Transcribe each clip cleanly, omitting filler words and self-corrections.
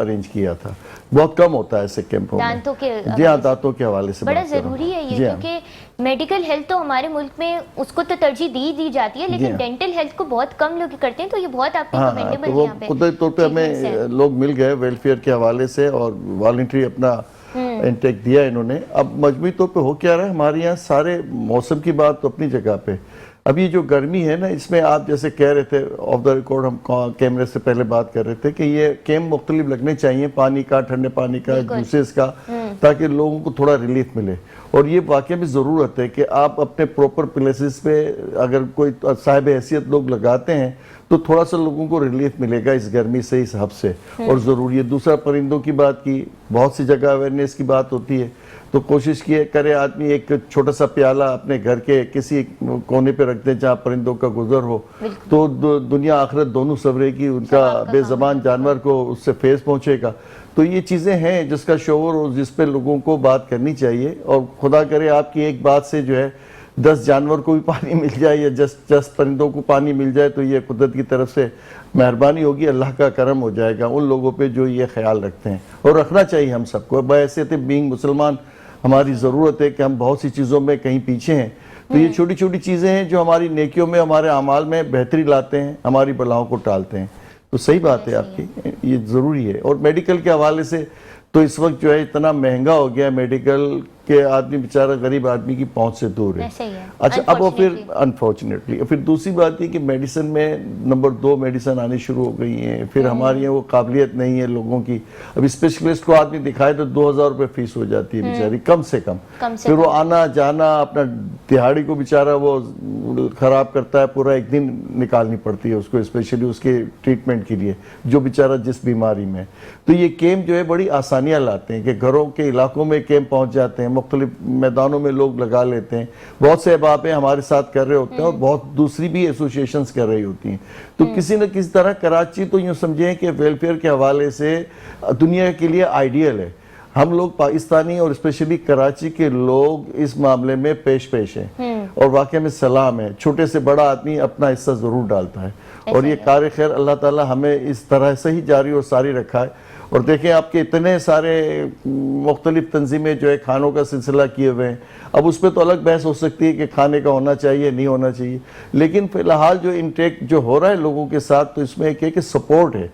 Arrange کیا تھا. بہت کم ہوتا ہے ایسے کیمپوں میں. دانتوں کے جی ہاں, دانتوں کے حوالے سے بڑا بات کر رہا ہوں. ضروری ہے یہ, جی ہاں. کیونکہ میڈیکل ہیلتھ تو ہمارے ملک میں اس کو تو ترجیح دی جاتی ہے, لیکن ڈینٹل ہیلتھ کو بہت کم لوگ کرتے ہیں, تو یہ بہت آپ کی کمنڈیبل ہے. یہاں پہ قدرتی طور پہ ہمیں لوگ مل گئے ویلفیئر کے حوالے سے اور والنٹری اپنا انٹیک دیا انہوں نے. اب مجموعی طور پہ ہو کیا رہا ہے, ہمارے یہاں سارے موسم کی بات تو اپنی جگہ پہ. اب یہ جو گرمی ہے نا, اس میں آپ جیسے کہہ رہے تھے آف دا ریکارڈ, ہم کیمرے سے پہلے بات کر رہے تھے کہ یہ کیمپ مختلف لگنے چاہیے, پانی کا, ٹھنڈے پانی کا, جوسز کا, تاکہ لوگوں کو تھوڑا ریلیف ملے. اور یہ واقعہ بھی ضرورت ہے کہ آپ اپنے پروپر پلیسز پہ اگر کوئی صاحب حیثیت لوگ لگاتے ہیں تو تھوڑا سا لوگوں کو ریلیف ملے گا اس گرمی سے, اس حب سے, اور ضروری ہے. دوسرا, پرندوں کی بات کی, بہت سی جگہ اویئرنیس کی بات ہوتی ہے, تو کوشش کیے کرے آدمی ایک چھوٹا سا پیالہ اپنے گھر کے کسی کونے پہ رکھ دیں جہاں پرندوں کا گزر ہو, تو دنیا آخرت دونوں سورے کی, ان کا بے زبان جانور کو اس سے فیض پہنچے گا. تو یہ چیزیں ہیں جس کا شعور اور جس پہ لوگوں کو بات کرنی چاہیے. اور خدا کرے آپ کی ایک بات سے جو ہے 10 جانور کو بھی پانی مل جائے یا 10 پرندوں کو پانی مل جائے, تو یہ قدرت کی طرف سے مہربانی ہوگی, اللہ کا کرم ہو جائے گا ان لوگوں پہ جو یہ خیال رکھتے ہیں. اور رکھنا چاہیے ہم سب کو. بحیثیت بینگ مسلمان ہماری ضرورت ہے کہ ہم بہت سی چیزوں میں کہیں پیچھے ہیں, تو یہ چھوٹی چھوٹی چیزیں ہیں جو ہماری نیکیوں میں, ہمارے اعمال میں بہتری لاتے ہیں, ہماری بلاؤں کو ٹالتے ہیں. تو صحیح بات ہے آپ کی, یہ ضروری ہے. اور میڈیکل کے حوالے سے تو اس وقت جو ہے اتنا مہنگا ہو گیا میڈیکل کہ آدمی بیچارہ غریب آدمی کی پہنچ سے دور ہے. اچھا, اب وہ پھر انفارچونیٹلی پھر دوسری بات یہ کہ میڈیسن میں نمبر 2 میڈیسن آنی شروع ہو گئی ہیں. پھر ہماری یہاں وہ قابلیت نہیں ہے لوگوں کی. اب اسپیشلسٹ کو آدمی دکھائے تو 2000 روپے فیس ہو جاتی ہے بیچاری, کم سے کم. پھر وہ آنا جانا اپنا دہاڑی کو بیچارہ وہ خراب کرتا ہے, پورا ایک دن نکالنی پڑتی ہے اس کو, اسپیشلی اس کے ٹریٹمنٹ کے لیے, جو بیچارہ جس بیماری میں. تو یہ کیمپ جو ہے بڑی آسانیاں لاتے ہیں کہ گھروں کے علاقوں میں کیمپ پہنچ جاتے ہیں, مختلف میدانوں میں لوگ لگا لیتے ہیں. بہت سے احبابیں ہمارے ساتھ کر رہے ہوتے ہیں اور بہت دوسری بھی ایسوسیشنز کر رہی ہوتی ہیں. تو کسی نہ کسی طرح کراچی تو یوں سمجھیں کہ ویلفیئر کے حوالے سے دنیا کے لیے آئیڈیل ہے. ہم لوگ پاکستانی اور اسپیشلی کراچی کے لوگ اس معاملے میں پیش ہیں, اور واقعہ میں سلام ہے. چھوٹے سے بڑا آدمی اپنا حصہ ضرور ڈالتا ہے, اور یہ کار خیر اللہ تعالی ہمیں اس طرح سے ہی جاری اور ساری رکھا ہے. اور دیکھیں آپ کے اتنے سارے مختلف تنظیمیں جو ہے کھانوں کا سلسلہ کیے ہوئے ہیں. اب اس پہ تو الگ بحث ہو سکتی ہے کہ کھانے کا ہونا چاہیے نہیں ہونا چاہیے, لیکن فی الحال جو انٹیک جو ہو رہا ہے لوگوں کے ساتھ, تو اس میں ایک ہے کہ سپورٹ ہے.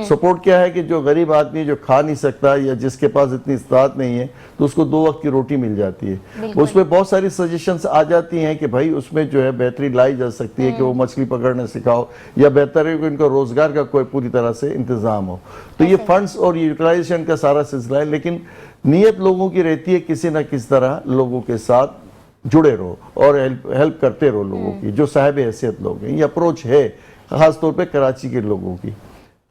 سپورٹ کیا ہے کہ جو غریب آدمی جو کھا نہیں سکتا یا جس کے پاس اتنی استطاعت نہیں ہے, تو اس کو 2 وقت کی روٹی مل جاتی ہے. اس میں بہت ساری سجیشنز آ جاتی ہیں کہ بھائی اس میں جو ہے بہتری لائی جا سکتی ہے کہ وہ مچھلی پکڑنا سکھاؤ, یا بہتر ہے کہ ان کا روزگار کا کوئی پوری طرح سے انتظام ہو. تو یہ فنڈز اور یوٹیلائزیشن کا سارا سلسلہ ہے, لیکن نیت لوگوں کی رہتی ہے کسی نہ کسی طرح لوگوں کے ساتھ جڑے رہو اور ہیلپ کرتے رہو لوگوں کی, جو صاحب حیثیت لوگ ہیں. یہ اپروچ ہے خاص طور پہ کراچی کے لوگوں کی.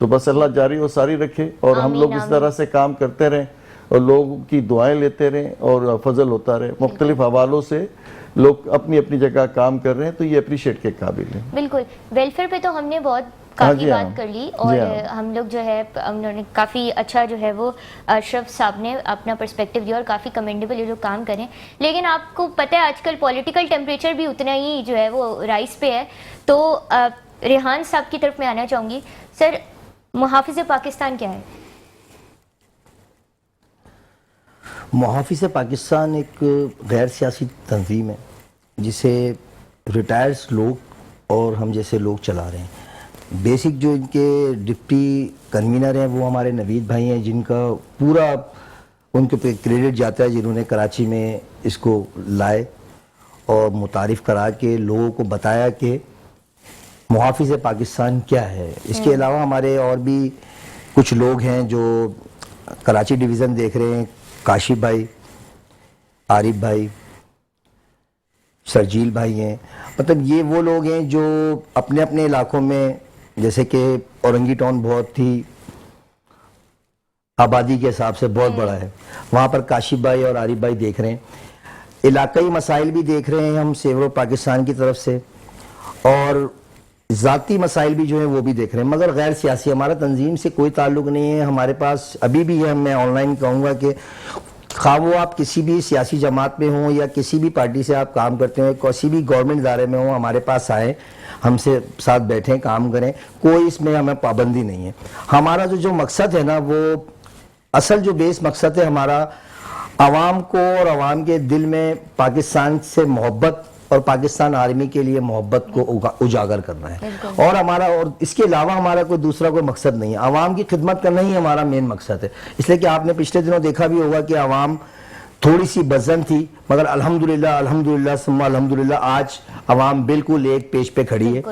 تو بس اللہ جاری و ساری رکھے, اور ہم لوگ اس طرح سے کام کرتے رہیں اور لوگوں کی دعائیں لیتے رہیں اور فضل ہوتا رہے. مختلف حوالوں سے لوگ اپنی اپنی جگہ کام کر رہے ہیں, تو یہ اپریشیٹ کے قابل ہیں. بالکل, ویلفیئر پہ تو ہم نے بہت کافی بات کر لی, اور ہم لوگ جو ہے انہوں نے کافی اچھا جو ہے وہ اشرف صاحب نے اپنا پرسپیکٹیو دیا, اور کافی کمنڈیبل یہ جو کام کریں. لیکن آپ کو پتہ ہے آج کل پولیٹیکل ٹیمپریچر بھی اتنا ہی جو ہے وہ رائز پہ ہے. تو ریحان صاحب کی طرف میں آنا چاہوں گی. سر, محافظ پاکستان کیا ہے؟ محافظ پاکستان ایک غیر سیاسی تنظیم ہے جسے ریٹائرز لوگ اور ہم جیسے لوگ چلا رہے ہیں. بیسک جو ان کے ڈپٹی کنوینر ہیں وہ ہمارے نوید بھائی ہیں, جن کا پورا ان کے پہ کریڈٹ جاتا ہے, جنہوں نے کراچی میں اس کو لائے اور متعارف کرا کے لوگوں کو بتایا کہ محافظ پاکستان کیا ہے. اس کے علاوہ ہمارے اور بھی کچھ لوگ ہیں جو کراچی ڈویژن دیکھ رہے ہیں, کاشف بھائی, عارف بھائی, سرجیل بھائی ہیں. مطلب یہ وہ لوگ ہیں جو اپنے اپنے علاقوں میں, جیسے کہ اورنگی ٹاؤن بہت ہی آبادی کے حساب سے بہت بڑا ہے, وہاں پر کاشف بھائی اور عارف بھائی دیکھ رہے ہیں. علاقائی مسائل بھی دیکھ رہے ہیں ہم سیور پاکستان کی طرف سے, اور ذاتی مسائل بھی جو ہیں وہ بھی دیکھ رہے ہیں, مگر غیر سیاسی. ہمارا تنظیم سے کوئی تعلق نہیں ہے. ہمارے پاس ابھی بھی ہے, میں آن لائن کہوں گا کہ خواہ وہ آپ کسی بھی سیاسی جماعت میں ہوں یا کسی بھی پارٹی سے آپ کام کرتے ہیں، کسی بھی گورنمنٹ ادارے میں ہوں، ہمارے پاس آئیں، ہم سے ساتھ بیٹھیں، کام کریں، کوئی اس میں ہمیں پابندی نہیں ہے. ہمارا جو مقصد ہے نا، وہ اصل جو بیس مقصد ہے ہمارا، عوام کو اور عوام کے دل میں پاکستان سے محبت اور پاکستان آرمی کے لیے محبت کو اجاگر کرنا ہے. اور اس کے علاوہ ہمارا کوئی دوسرا کوئی مقصد نہیں ہے. عوام کی خدمت کرنا ہی ہمارا مین مقصد ہے. اس لیے کہ آپ نے پچھلے دنوں دیکھا بھی ہوگا کہ عوام تھوڑی سی بزن تھی، مگر الحمدللہ ثم الحمدللہ آج عوام بالکل ایک پیش پہ کھڑی ہے.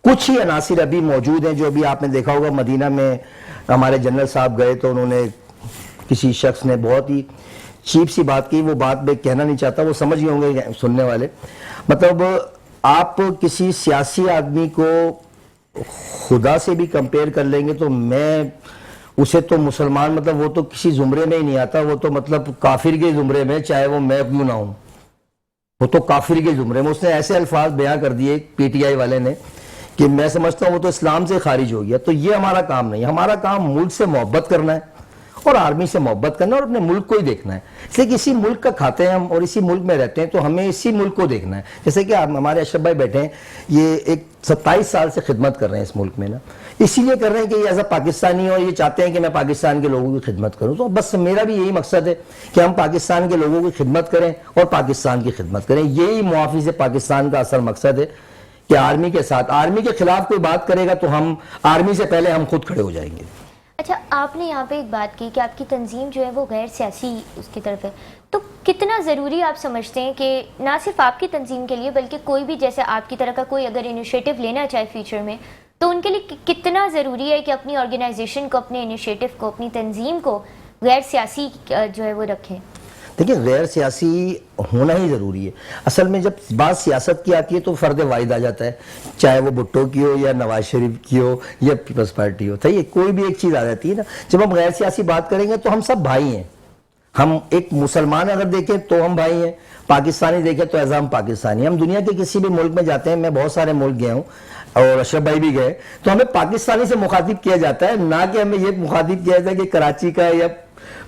کچھ ہی عناصر ابھی موجود ہیں جو ابھی آپ نے دیکھا ہوگا، مدینہ میں ہمارے جنرل صاحب گئے تو انہوں نے، کسی شخص نے بہت ہی چیپ سی بات کی، وہ بات میں کہنا نہیں چاہتا، وہ سمجھ گئے ہوں گے سننے والے. مطلب آپ کسی سیاسی آدمی کو خدا سے بھی کمپیئر کر لیں گے تو میں اسے تو مسلمان، مطلب وہ تو کسی زمرے میں ہی نہیں آتا، وہ تو مطلب کافر کے زمرے میں، چاہے وہ میں کیوں نہ ہوں، وہ تو کافر کے زمرے میں. اس نے ایسے الفاظ بیان کر دیے پی ٹی آئی والے نے کہ میں سمجھتا ہوں وہ تو اسلام سے خارج ہو گیا. تو یہ ہمارا کام نہیں ہے. ہمارا کام ملک سے محبت کرنا ہے اور آرمی سے محبت کرنا ہے اور اپنے ملک کو ہی دیکھنا ہے. اس لیے کہ اسی ملک کا کھاتے ہیں ہم اور اسی ملک میں رہتے ہیں، تو ہمیں اسی ملک کو دیکھنا ہے. جیسے کہ ہمارے اشرف بھائی بیٹھے ہیں، یہ ایک 27 سال سے خدمت کر رہے ہیں اس ملک میں نا، اسی لیے کر رہے ہیں کہ یہ ایز اے پاکستانی اور یہ چاہتے ہیں کہ میں پاکستان کے لوگوں کی خدمت کروں. تو بس میرا بھی یہی مقصد ہے کہ ہم پاکستان کے لوگوں کی خدمت کریں اور پاکستان کی خدمت کریں. یہی محافظ پاکستان کا اصل مقصد ہے کہ آرمی کے ساتھ، آرمی کے خلاف کوئی بات کرے گا تو ہم آرمی سے پہلے ہم خود کھڑے ہو جائیں گے. اچھا، آپ نے یہاں پہ ایک بات کی کہ آپ کی تنظیم جو ہے وہ غیر سیاسی اس کی طرف ہے، تو کتنا ضروری آپ سمجھتے ہیں کہ نہ صرف آپ کی تنظیم کے لیے بلکہ کوئی بھی جیسے آپ کی طرح کا کوئی اگر انیشیٹو لینا چاہے فیوچر میں، تو ان کے لیے کتنا ضروری ہے کہ اپنی آرگنائزیشن کو، اپنے انیشیٹو کو، اپنی تنظیم کو غیر سیاسی جو ہے وہ رکھیں؟ دیکھیں، غیر سیاسی ہونا ہی ضروری ہے. اصل میں جب بات سیاست کی آتی ہے تو فرد واحد آ جاتا ہے، چاہے وہ بھٹو کی ہو یا نواز شریف کی ہو یا پیپلز پارٹی ہو. صحیح ہے، کوئی بھی ایک چیز آ جاتی ہے نا. جب ہم غیر سیاسی بات کریں گے تو ہم سب بھائی ہیں. ہم ایک مسلمان اگر دیکھیں تو ہم بھائی ہیں، پاکستانی دیکھیں تو ایز ہم پاکستانی. ہم دنیا کے کسی بھی ملک میں جاتے ہیں، میں بہت سارے ملک گیا ہوں اور اشرف بھائی بھی گئے، تو ہمیں پاکستانی سے مخاطب کیا جاتا ہے، نہ کہ ہمیں یہ مخاطب کیا جاتا ہے کہ کراچی کا یا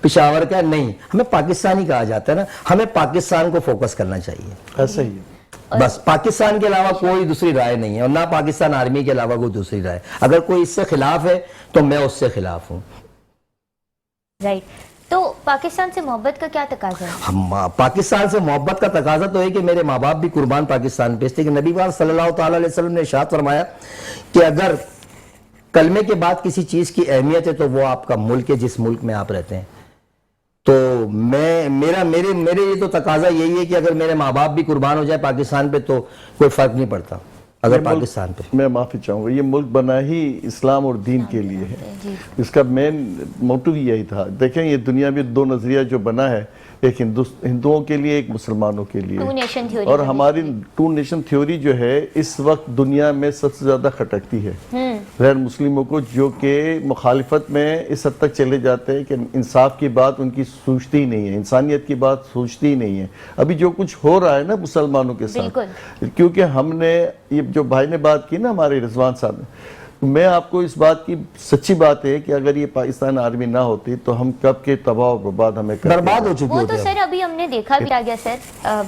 پشاور کا. نہیں، ہمیں پاکستانی کہا جاتا ہے نا. ہمیں پاکستان کو فوکس کرنا چاہیے. ایسا ہی ہے، بس پاکستان کے علاوہ کوئی دوسری رائے نہیں ہے، اور نہ پاکستان آرمی کے علاوہ کوئی دوسری رائے. اگر کوئی اس سے خلاف ہے تو میں اس سے خلاف ہوں. رائٹ. تو پاکستان سے محبت کا کیا تقاضا ہے؟ پاکستان سے محبت کا تقاضا تو ہے کہ میرے ماں باپ بھی قربان پاکستان پہ تھے. کہ نبی پاک صلی اللہ تعالی علیہ وسلم نے ارشاد فرمایا کہ اگر کلمے کے بعد کسی چیز کی اہمیت ہے تو وہ آپ کا ملک ہے، جس ملک میں آپ رہتے ہیں. تو میرے یہ تو تقاضا یہی ہے کہ اگر میرے ماں باپ بھی قربان ہو جائے پاکستان پہ تو کوئی فرق نہیں پڑتا. اگر پاکستان پہ، میں معافی چاہوں گا، یہ ملک بنا ہی اسلام اور دین کے لیے ہے. اس کا مین موٹو ہی یہی تھا. دیکھیں، یہ دنیا میں دو نظریہ جو بنا ہے، ایک ہندوؤں کے لیے، ایک مسلمانوں کے لیے. Two nation theory. اور ہماری ٹو نیشن تھیوری جو ہے اس وقت دنیا میں سب سے زیادہ کھٹکتی ہے غیر مسلموں کو، جو کہ مخالفت میں اس حد تک چلے جاتے ہیں کہ انصاف کی بات ان کی سوچتی ہی نہیں ہے، انسانیت کی بات سوچتی ہی نہیں ہے. ابھی جو کچھ ہو رہا ہے نا مسلمانوں کے ساتھ، کیونکہ ہم نے یہ جو بھائی نے بات کی نا، ہمارے رضوان صاحب نے، میں آپ کو اس بات کی سچی بات ہے کہ اگر یہ پاکستان آرمی نہ ہوتی تو ہم کب کے تباہ و برباد ہمیں برباد ہو چکی وہ ہوتی تو سر ابھی ہم نے دیکھا بھی آ گیا. سر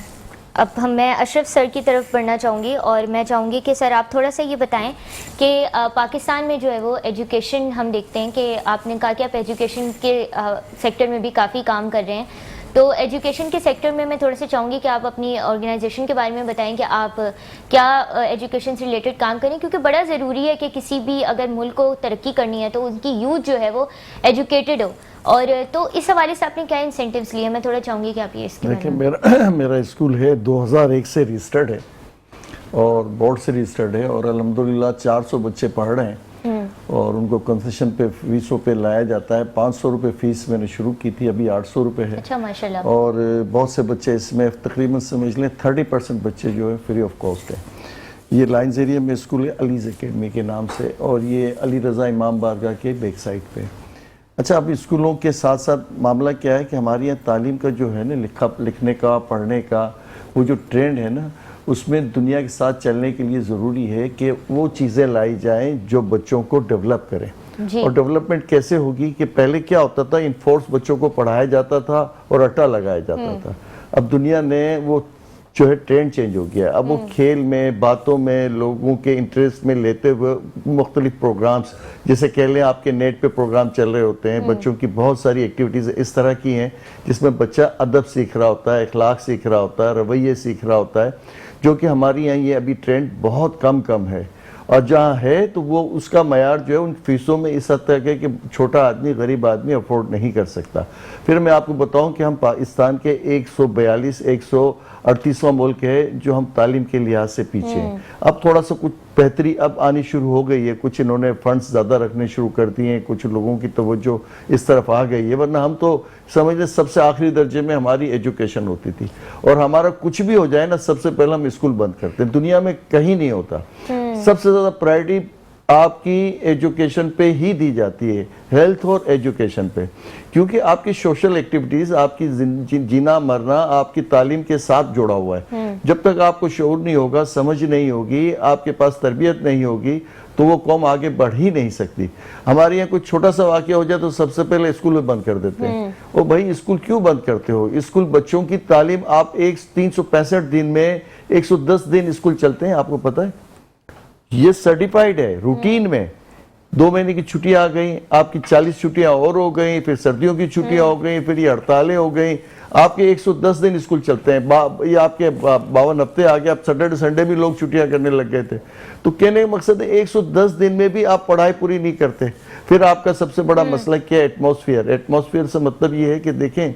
اب میں اشرف سر کی طرف بڑھنا چاہوں گی اور میں چاہوں گی کہ سر آپ تھوڑا سا یہ بتائیں کہ پاکستان میں جو ہے وہ ایجوکیشن ہم دیکھتے ہیں کہ آپ نے کہا کہ آپ ایجوکیشن کے سیکٹر میں بھی کافی کام کر رہے ہیں. تو ایجوکیشن کے سیکٹر میں تھوڑا سا چاہوں گی کہ آپ اپنی آرگنائزیشن کے بارے میں بتائیں کہ آپ کیا ایجوکیشن سے ریلیٹڈ کام کریں، کیونکہ بڑا ضروری ہے کہ کسی بھی اگر ملک کو ترقی کرنی ہے تو ان کی یوتھ جو ہے وہ ایجوکیٹڈ ہو. اور تو اس حوالے سے آپ نے کیا انسینٹیوز لیے؟ میں تھوڑا چاہوں گی کہ آپ یہ اس کے بارے میں. میرا اسکول ہے 2001 سے رجسٹرڈ ہے اور بورڈ سے رجسٹرڈ ہے، اور الحمدللہ 400 بچے پڑھ رہے ہیں اور ان کو کنسیشن پہ فیسوں پہ لایا جاتا ہے. 500 روپے فیس میں نے شروع کی تھی، ابھی 800 روپے ہے. اچھا، ماشاءاللہ. اور بہت سے بچے اس میں تقریباً سمجھ لیں 30% بچے جو ہے فری آف کاسٹ ہے. یہ لائنز ایریا میں اسکول ہے علیز اکیڈمی کے نام سے، اور یہ علی رضا امام بارگاہ کے بیک سائڈ پہ. اچھا، اب اسکولوں کے ساتھ ساتھ معاملہ کیا ہے کہ ہماری یہاں تعلیم کا جو ہے نا، لکھنے کا، پڑھنے کا وہ جو ٹرینڈ ہے نا، اس میں دنیا کے ساتھ چلنے کے لیے ضروری ہے کہ وہ چیزیں لائی جائیں جو بچوں کو ڈیولپ کریں. جی۔ اور ڈیولپمنٹ کیسے ہوگی کہ پہلے کیا ہوتا تھا، ان فورس بچوں کو پڑھایا جاتا تھا اور اٹا لگایا جاتا تھا. اب دنیا نے وہ جو ہے ٹرینڈ چینج ہو گیا. اب وہ کھیل میں، باتوں میں، لوگوں کے انٹرسٹ میں لیتے ہوئے مختلف پروگرامز، جیسے کہہ لیں آپ کے نیٹ پہ پروگرام چل رہے ہوتے ہیں، بچوں کی بہت ساری ایکٹیویٹیز اس طرح کی ہیں جس میں بچہ ادب سیکھ رہا ہوتا ہے، اخلاق سیکھ رہا ہوتا ہے، رویے سیکھ رہا ہوتا ہے، جو کہ ہماری یہاں یہ ابھی ٹرینڈ بہت کم ہے. اور جہاں ہے تو وہ اس کا معیار جو ہے ان فیسوں میں اس حد تک ہے کہ چھوٹا آدمی، غریب آدمی افورڈ نہیں کر سکتا. پھر میں آپ کو بتاؤں کہ ہم پاکستان کے 138واں ملک ہے جو ہم تعلیم کے لحاظ سے پیچھے ہیں. اب تھوڑا سا کچھ بہتری اب آنی شروع ہو گئی ہے، کچھ انہوں نے فنڈز زیادہ رکھنے شروع کر دیے ہیں، کچھ لوگوں کی توجہ اس طرف آ گئی ہے. ورنہ ہم تو سمجھ لیں سب سے آخری درجے میں ہماری ایجوکیشن ہوتی تھی، اور ہمارا کچھ بھی ہو جائے نا سب سے پہلے ہم اسکول بند کرتے ہیں. دنیا میں کہیں نہیں ہوتا. سب سے زیادہ پرائرٹی آپ کی ایجوکیشن پہ ہی دی جاتی ہے، ہیلتھ اور ایجوکیشن پہ، کیونکہ آپ کی سوشل ایکٹیویٹیز، آپ کی جینا مرنا آپ کی تعلیم کے ساتھ جڑا ہوا ہے. جب تک آپ کو شعور نہیں ہوگا، سمجھ نہیں ہوگی، آپ کے پاس تربیت نہیں ہوگی، تو وہ قوم آگے بڑھ ہی نہیں سکتی. ہمارے یہاں کوئی چھوٹا سا واقعہ ہو جائے تو سب سے پہلے اسکول میں بند کر دیتے ہیں. او بھائی اسکول کیوں بند کرتے ہو؟ اسکول بچوں کی تعلیم آپ 365 دن میں 110 دن اسکول چلتے ہیں، آپ کو پتہ ہے یہ سرٹیفائیڈ ہے. روٹین میں 2 مہینے کی چھٹیاں آ گئیں، آپ کی 40 چھٹیاں اور ہو گئیں، پھر سردیوں کی چھٹیاں ہو گئیں، پھر یہ ہڑتالیں ہو گئیں، آپ کے 110 دن اسکول چلتے ہیں. یہ آپ کے 52 ہفتے آگے، اب سیٹرڈے سنڈے بھی لوگ چھٹیاں کرنے لگ گئے تھے. تو کہنے کا مقصد ہے 110 دن میں بھی آپ پڑھائی پوری نہیں کرتے. پھر آپ کا سب سے بڑا مسئلہ کیا ہے؟ ایٹماسفیئر. ایٹماسفیئر سے مطلب یہ ہے کہ دیکھیں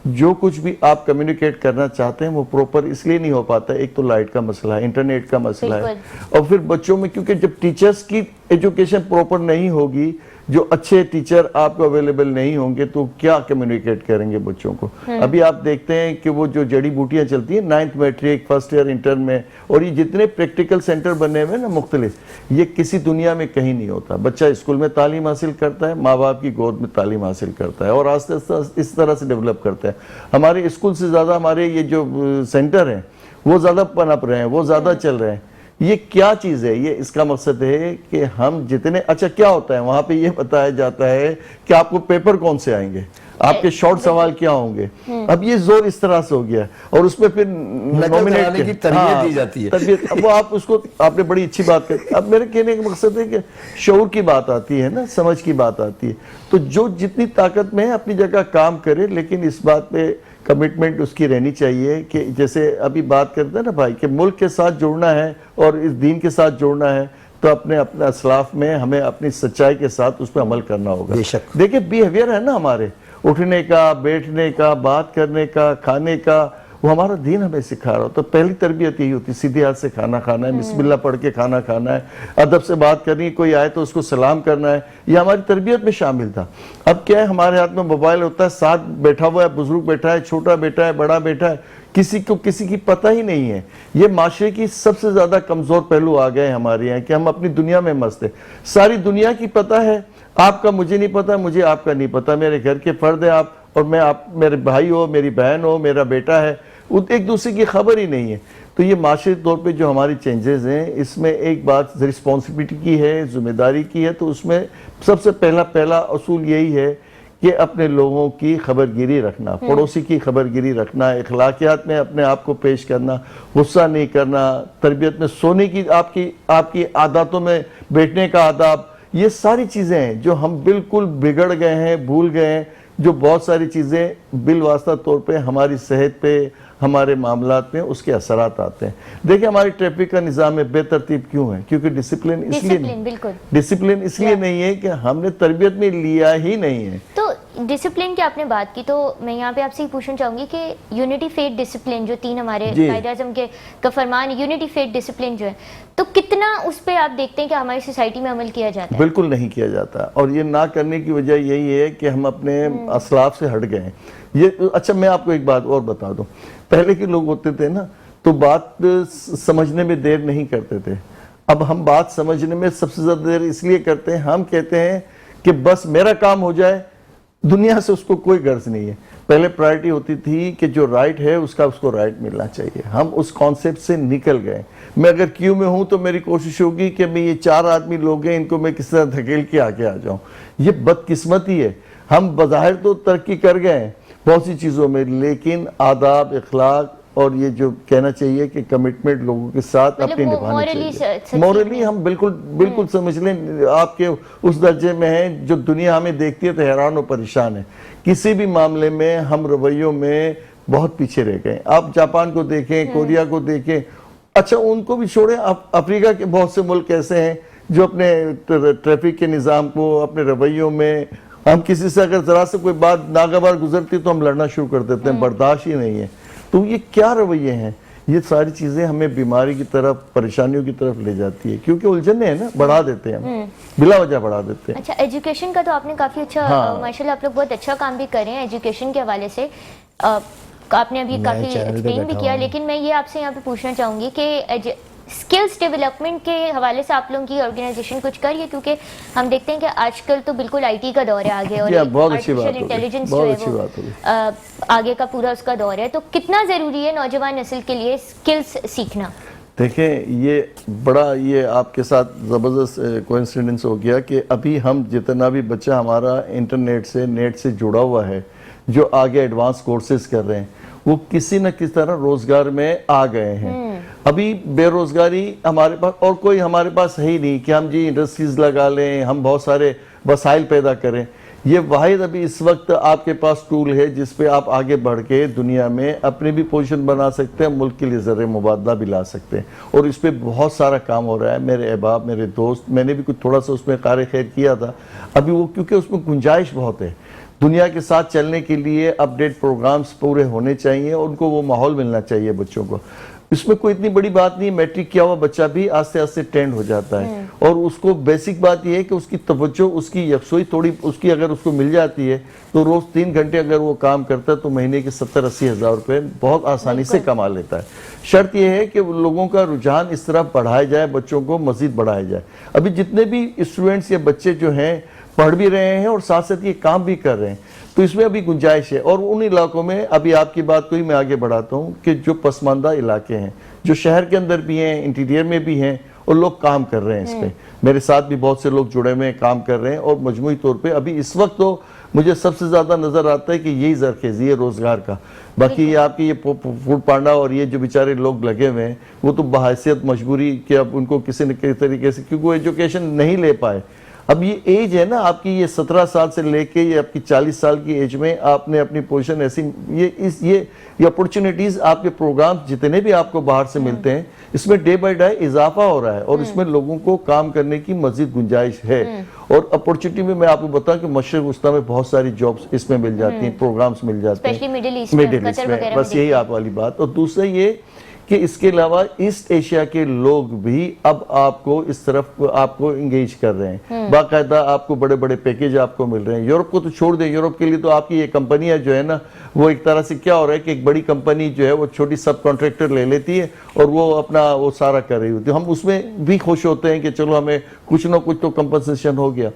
جو کچھ بھی آپ کمیونیکیٹ کرنا چاہتے ہیں وہ پروپر اس لیے نہیں ہو پاتا. ایک تو لائٹ کا مسئلہ ہے، انٹرنیٹ کا مسئلہ ہے، اور پھر بچوں میں کیونکہ جب ٹیچرز کی ایجوکیشن پروپر نہیں ہوگی، جو اچھے ٹیچر آپ کو اویلیبل نہیں ہوں گے، تو کیا کمیونیکیٹ کریں گے بچوں کو؟ ابھی آپ دیکھتے ہیں کہ وہ جو جڑی بوٹیاں چلتی ہیں 9th matric, first year inter میں، اور یہ جتنے پریکٹیکل سینٹر بنے ہوئے نا مختلف، یہ کسی دنیا میں کہیں نہیں ہوتا. بچہ اسکول میں تعلیم حاصل کرتا ہے، ماں باپ کی گود میں تعلیم حاصل کرتا ہے، اور آہستہ آہستہ اس طرح سے ڈیولپ کرتا ہے. ہمارے اسکول سے زیادہ ہمارے یہ جو سینٹر ہیں وہ زیادہ پنپ رہے ہیں، وہ زیادہ چل رہے ہیں. یہ کیا چیز ہے؟ یہ اس کا مقصد ہے کہ ہم جتنے اچھا کیا ہوتا ہے وہاں پہ یہ بتایا جاتا ہے کہ آپ کو پیپر کون سے آئیں گے، آپ کے شارٹ سوال کیا ہوں گے. اب یہ زور اس طرح سے ہو گیا ہے، اور اس میں پھر نومینیٹ کی تربیت دی جاتی ہے. اب وہ آپ اس کو، آپ نے بڑی اچھی بات کہی. اب میرے کہنے کا مقصد ہے کہ شعور کی بات آتی ہے نا، سمجھ کی بات آتی ہے. تو جو جتنی طاقت میں ہے اپنی جگہ کام کرے، لیکن اس بات پہ کمٹمنٹ اس کی رہنی چاہیے کہ جیسے ابھی بات کرتے ہیں نا بھائی کہ ملک کے ساتھ جوڑنا ہے اور اس دین کے ساتھ جوڑنا ہے، تو اپنے اسلاف میں ہمیں اپنی سچائی کے ساتھ اس پہ عمل کرنا ہوگا. بے شک. دیکھیں بیہیویئر ہے نا ہمارے، اٹھنے کا، بیٹھنے کا، بات کرنے کا، کھانے کا، وہ ہمارا دین ہمیں سکھا رہا ہو. تو پہلی تربیت یہی ہوتی ہے، سیدھے ہاتھ سے کھانا کھانا ہے، بسم اللہ پڑھ کے کھانا کھانا ہے، ادب سے بات کرنی ہے، کوئی آئے تو اس کو سلام کرنا ہے. یہ ہماری تربیت میں شامل تھا. اب کیا ہے، ہمارے ہاتھ میں موبائل ہوتا ہے، ساتھ بیٹھا ہوا ہے، بزرگ بیٹھا ہے، چھوٹا بیٹھا ہے، بڑا بیٹھا ہے، کسی کو کسی کی پتہ ہی نہیں ہے. یہ معاشرے کی سب سے زیادہ کمزور پہلو آ گئے ہمارے یہاں کہ ہم اپنی دنیا میں مست ہیں. ساری دنیا کی پتہ ہے، آپ کا مجھے نہیں پتا، مجھے آپ کا نہیں پتا. میرے گھر کے فرد ہیں آپ، اور میں آپ، میرے بھائی ہو، میری بہن ہو، میرا بیٹا ہے، ایک دوسرے کی خبر ہی نہیں ہے. تو یہ معاشرے طور پہ جو ہماری چینجز ہیں، اس میں ایک بات رسپانسبلٹی کی ہے، ذمہ داری کی ہے. تو اس میں سب سے پہلا اصول یہی ہے کہ اپنے لوگوں کی خبرگیری رکھنا، پڑوسی کی خبرگیری رکھنا، اخلاقیات میں اپنے آپ کو پیش کرنا، غصہ نہیں کرنا، تربیت میں سونے کی آپ کی عاداتوں میں بیٹھنے کا آداب. یہ ساری چیزیں ہیں جو ہم بالکل بگڑ گئے ہیں، بھول گئے ہیں، جو بہت ساری چیزیں بالواسطہ طور پہ ہماری صحت پہ، ہمارے معاملات میں اس کے اثرات آتے ہیں. دیکھیں ہماری ٹریفک کا نظام ہے بے ترتیب کیوں ہے؟ کیونکہ ڈسپلن اس لیے نہیں ہے کہ ہم نے تربیت میں لیا ہی نہیں ہے. تو ڈسپلن کی آپ نے بات کی، تو میں یہاں پہ آپ سے پوچھنا چاہوں گی کہ یونٹی فیتھ ڈسپلن جو 3 ہمارے قائد اعظم کا فرمان، یونٹی فیتھ ڈسپلن جو ہے، تو کتنا اس پہ آپ دیکھتے ہیں کہ ہماری سوسائٹی میں عمل کیا جاتا ہے؟ بالکل نہیں کیا جاتا، اور یہ نہ کرنے کی وجہ یہی ہے کہ ہم اپنے اسلاف سے ہٹ گئے ہیں. یہ اچھا میں آپ کو ایک بات اور بتا دوں. پہلے کے لوگ ہوتے تھے نا تو بات سمجھنے میں دیر نہیں کرتے تھے. اب ہم بات سمجھنے میں سب سے زیادہ دیر اس لیے کرتے ہیں، ہم کہتے ہیں کہ بس میرا کام ہو جائے دنیا سے اس کو کوئی غرض نہیں ہے. پہلے پرائرٹی ہوتی تھی کہ جو رائٹ ہے اس کا اس کو رائٹ ملنا چاہیے. ہم اس کانسیپٹ سے نکل گئے. میں اگر کیو میں ہوں تو میری کوشش ہوگی کہ میں یہ 4 آدمی لوگ ہیں ان کو میں کس طرح دھکیل کے آگے آ جاؤں. یہ بدقسمتی ہے. ہم بظاہر تو ترقی کر گئے ہیں بہت سی چیزوں میں, لیکن آداب, اخلاق اور یہ جو کہنا چاہیے کہ کمٹمنٹ لوگوں کے ساتھ اپنی نبھانی چاہیے. مورلی ہم بالکل سمجھ لیں آپ کے اس درجے میں ہیں جو دنیا ہمیں دیکھتی ہے تو حیران و پریشان ہے. کسی بھی معاملے میں ہم رویوں میں بہت پیچھے رہ گئے. آپ جاپان کو دیکھیں, کوریا کو دیکھیں, اچھا ان کو بھی چھوڑیں, افریقہ کے بہت سے ملک ایسے ہیں جو اپنے ٹریفک کے نظام کو, اپنے رویوں میں, ہم کسی سے اگر ذرا سے کوئی بات ناگوار گزرتی تو ہم لڑنا شروع کر دیتے ہیں, برداشت ہی نہیں ہے. تو یہ کیا رویے ہیں؟ یہ ساری چیزیں ہمیں بیماری کی طرف, پریشانیوں کی طرف لے جاتی ہے, کیونکہ الجھنے ہیں نا, بڑھا دیتے ہیں ہم, بلا وجہ بڑھا دیتے ہیں. اچھا, ایجوکیشن کا تو آپ نے کافی اچھا, ماشاءاللہ آپ لوگ بہت اچھا کام بھی کر رہے ہیں ایجوکیشن کے حوالے سے, آپ نے ابھی کافی ایکسپلین بھی کیا, لیکن میں یہ آپ سے یہاں پہ پوچھنا چاہوں گی کہ اسکلز ڈیولپمنٹ کے حوالے سے آپ لوگوں کی آرگنائزیشن کچھ کر رہی ہے, کیونکہ ہم دیکھتے ہیں کہ آج کل تو بالکل آئی ٹی کا دور ہے آگے, اور آرٹیفیشل انٹیلیجنس جو ہے وہ آگے کا پورا اس کا دور ہے. تو کتنا ضروری ہے نوجوان نسل کے لیے اسکلز سیکھنا؟ دیکھیں یہ بڑا, یہ آپ کے ساتھ زبردست کوئنسیڈنس ہو گیا کہ ابھی ہم جتنا بھی بچہ ہمارا انٹرنیٹ سے, نیٹ سے جڑا ہوا ہے, جو آگے ایڈوانس کورسز کر رہے ہیں, وہ کسی نہ کسی طرح روزگار میں آ گئے ہیں. ابھی بے روزگاری ہمارے پاس اور کوئی ہمارے پاس ہے ہی نہیں کہ ہم جی انڈسٹریز لگا لیں, ہم بہت سارے وسائل پیدا کریں. یہ واحد ابھی اس وقت آپ کے پاس ٹول ہے جس پہ آپ آگے بڑھ کے دنیا میں اپنی بھی پوزیشن بنا سکتے ہیں, ملک کے لیے زر مبادلہ بھی لا سکتے ہیں. اور اس پہ بہت سارا کام ہو رہا ہے. میرے احباب, میرے دوست, میں نے بھی کچھ تھوڑا سا اس میں کار خیر کیا تھا ابھی وہ, کیونکہ اس میں گنجائش بہت ہے. دنیا کے ساتھ چلنے کے لیے اپڈیٹ پروگرامز پورے ہونے چاہیے, اور ان کو وہ ماحول ملنا چاہیے بچوں کو. اس میں کوئی اتنی بڑی بات نہیں, میٹرک کیا ہوا بچہ بھی آستے آستے ٹرینڈ ہو جاتا ہے, اور اس کو بیسک بات یہ ہے کہ اس کی توجہ, اس کی یکسوئی تھوڑی اس کی اگر اس کو مل جاتی ہے تو روز 3 گھنٹے اگر وہ کام کرتا ہے تو مہینے کے 70-80 ہزار روپے بہت آسانی سے کما لیتا ہے. شرط یہ ہے کہ لوگوں کا رجحان اس طرح بڑھایا جائے, بچوں کو مزید بڑھایا جائے. ابھی جتنے بھی اسٹوڈنٹس یا بچے جو ہیں پڑھ بھی رہے ہیں اور ساتھ ساتھ یہ کام بھی کر رہے ہیں, تو اس میں ابھی گنجائش ہے. اور ان علاقوں میں ابھی آپ کی بات کو ہی میں آگے بڑھاتا ہوں کہ جو پسماندہ علاقے ہیں, جو شہر کے اندر بھی ہیں, انٹیریئر میں بھی ہیں, اور لوگ کام کر رہے ہیں اس پہ. میرے ساتھ بھی بہت سے لوگ جڑے ہوئے ہیں, کام کر رہے ہیں, اور مجموعی طور پہ ابھی اس وقت تو مجھے سب سے زیادہ نظر آتا ہے کہ یہی زرخیزی ہے روزگار کا. باقی یہ آپ کی یہ فوڈ پانڈا اور یہ جو بیچارے لوگ لگے ہوئے ہیں وہ تو بحیثیت مجبوری کہ اب ان کو کسی نہ کسی طریقے سے, کیونکہ وہ ایجوکیشن نہیں لے پائے. اب یہ ایج ہے نا آپ کی, یہ 17 سال سے لے کے یہ آپ کی 40 سال کی ایج میں آپ نے اپنی پوزیشن ایسی, یہ اپورچونیٹیز, آپ کے پروگرام جتنے بھی آپ کو باہر سے ملتے ہیں, اس میں ڈے بائی ڈے اضافہ ہو رہا ہے, اور اس میں لوگوں کو کام کرنے کی مزید گنجائش ہے. اور اپورچونیٹی میں آپ کو بتاؤں کہ مشرق وسطیٰ میں بہت ساری جابز اس میں مل جاتی ہیں, پروگرامز مل جاتے ہیں, مڈل ایسٹ میں, بس یہی آپ والی بات. اور دوسرا یہ کہ اس کے علاوہ ایسٹ ایشیا کے لوگ بھی اب آپ کو اس طرف آپ کو انگیج کر رہے ہیں. باقاعدہ آپ کو بڑے بڑے پیکیج آپ کو مل رہے ہیں. یورپ کو تو چھوڑ دیں, یورپ کے لیے تو آپ کی یہ کمپنیاں جو ہے نا, وہ ایک طرح سے کیا ہو رہا ہے کہ ایک بڑی کمپنی جو ہے وہ چھوٹی سب کانٹریکٹر لے لیتی ہے اور وہ اپنا وہ سارا کر رہی ہوتی ہے. ہم اس میں بھی خوش ہوتے ہیں کہ چلو ہمیں کچھ نہ کچھ تو کمپنسیشن ہو گیا.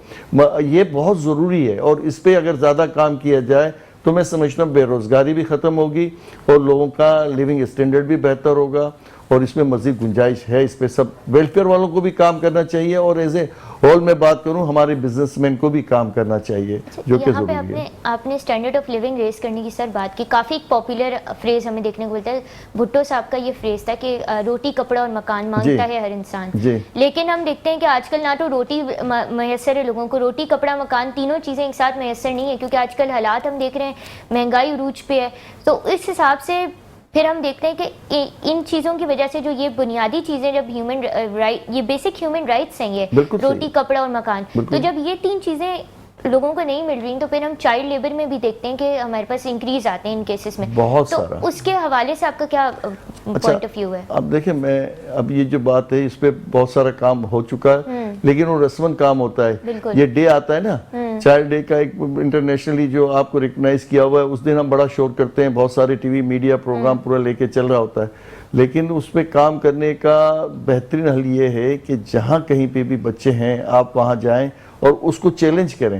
یہ بہت ضروری ہے, اور اس پہ اگر زیادہ کام کیا جائے تو میں سمجھتا ہوں بے روزگاری بھی ختم ہوگی, اور لوگوں کا لیونگ اسٹینڈرڈ بھی بہتر ہوگا, اور اس میں مزید گنجائش ہے. اس پہ سب ویلفیئر والوں کو بھی کام کرنا چاہیے, اور ایز اے ہول میں بات کروں ہمارے بزنس مین کو بھی کام کرنا چاہیے, جو کہ ضروری ہے. آپ نے اسٹینڈرڈ آف لیونگ ریز کرنے کی سر بات کی, کافی ایک پاپولر فریز ہمیں دیکھنے کو ملتا ہے. بھٹو صاحب کا یہ فریز تھا کہ روٹی کپڑا اور مکان مانگتا ہے ہر انسان, لیکن ہم دیکھتے ہیں کہ آج کل نہ تو روٹی میسر ہے لوگوں کو, روٹی کپڑا مکان تینوں چیزیں ایک ساتھ میسر نہیں ہے, کیونکہ آج کل حالات ہم دیکھ رہے ہیں مہنگائی عروج پہ ہے. تو اس حساب سے پھر ہم دیکھتے ہیں کہ ان چیزوں کی وجہ سے جو یہ بنیادی چیزیں, جب ہیومن رائٹ, یہ بیسک ہیومن رائٹس ہیں, یہ روٹی کپڑا اور مکان, تو جب یہ 3 چیزیں لوگوں کو نہیں مل رہی, تو پھر ہم چائلڈ لیبر میں بھی دیکھتے ہیں کہ ہمارے پاس انکریز آتے ہیں ان کیسز میں. بہت تو سارا. اس کے حوالے سے آپ کا کیا پوائنٹ آف ویو ہے؟ اب دیکھیں, میں اب یہ جو بات ہے اس پہ بہت سارا کام ہو چکا ہے, لیکن وہ رسمن کام ہوتا ہے. یہ ڈے آتا ہے نا, چائلڈ ڈے کا ایک انٹرنیشنلی جو آپ کو ریکگنائز کیا ہوا ہے, اس دن ہم بڑا شور کرتے ہیں, بہت سارے ٹی وی میڈیا پروگرام پورا لے کے چل رہا ہوتا ہے. لیکن اس پہ کام کرنے کا بہترین حل یہ ہے کہ جہاں کہیں پہ بھی بچے ہیں آپ وہاں جائیں اور اس کو چیلنج کریں.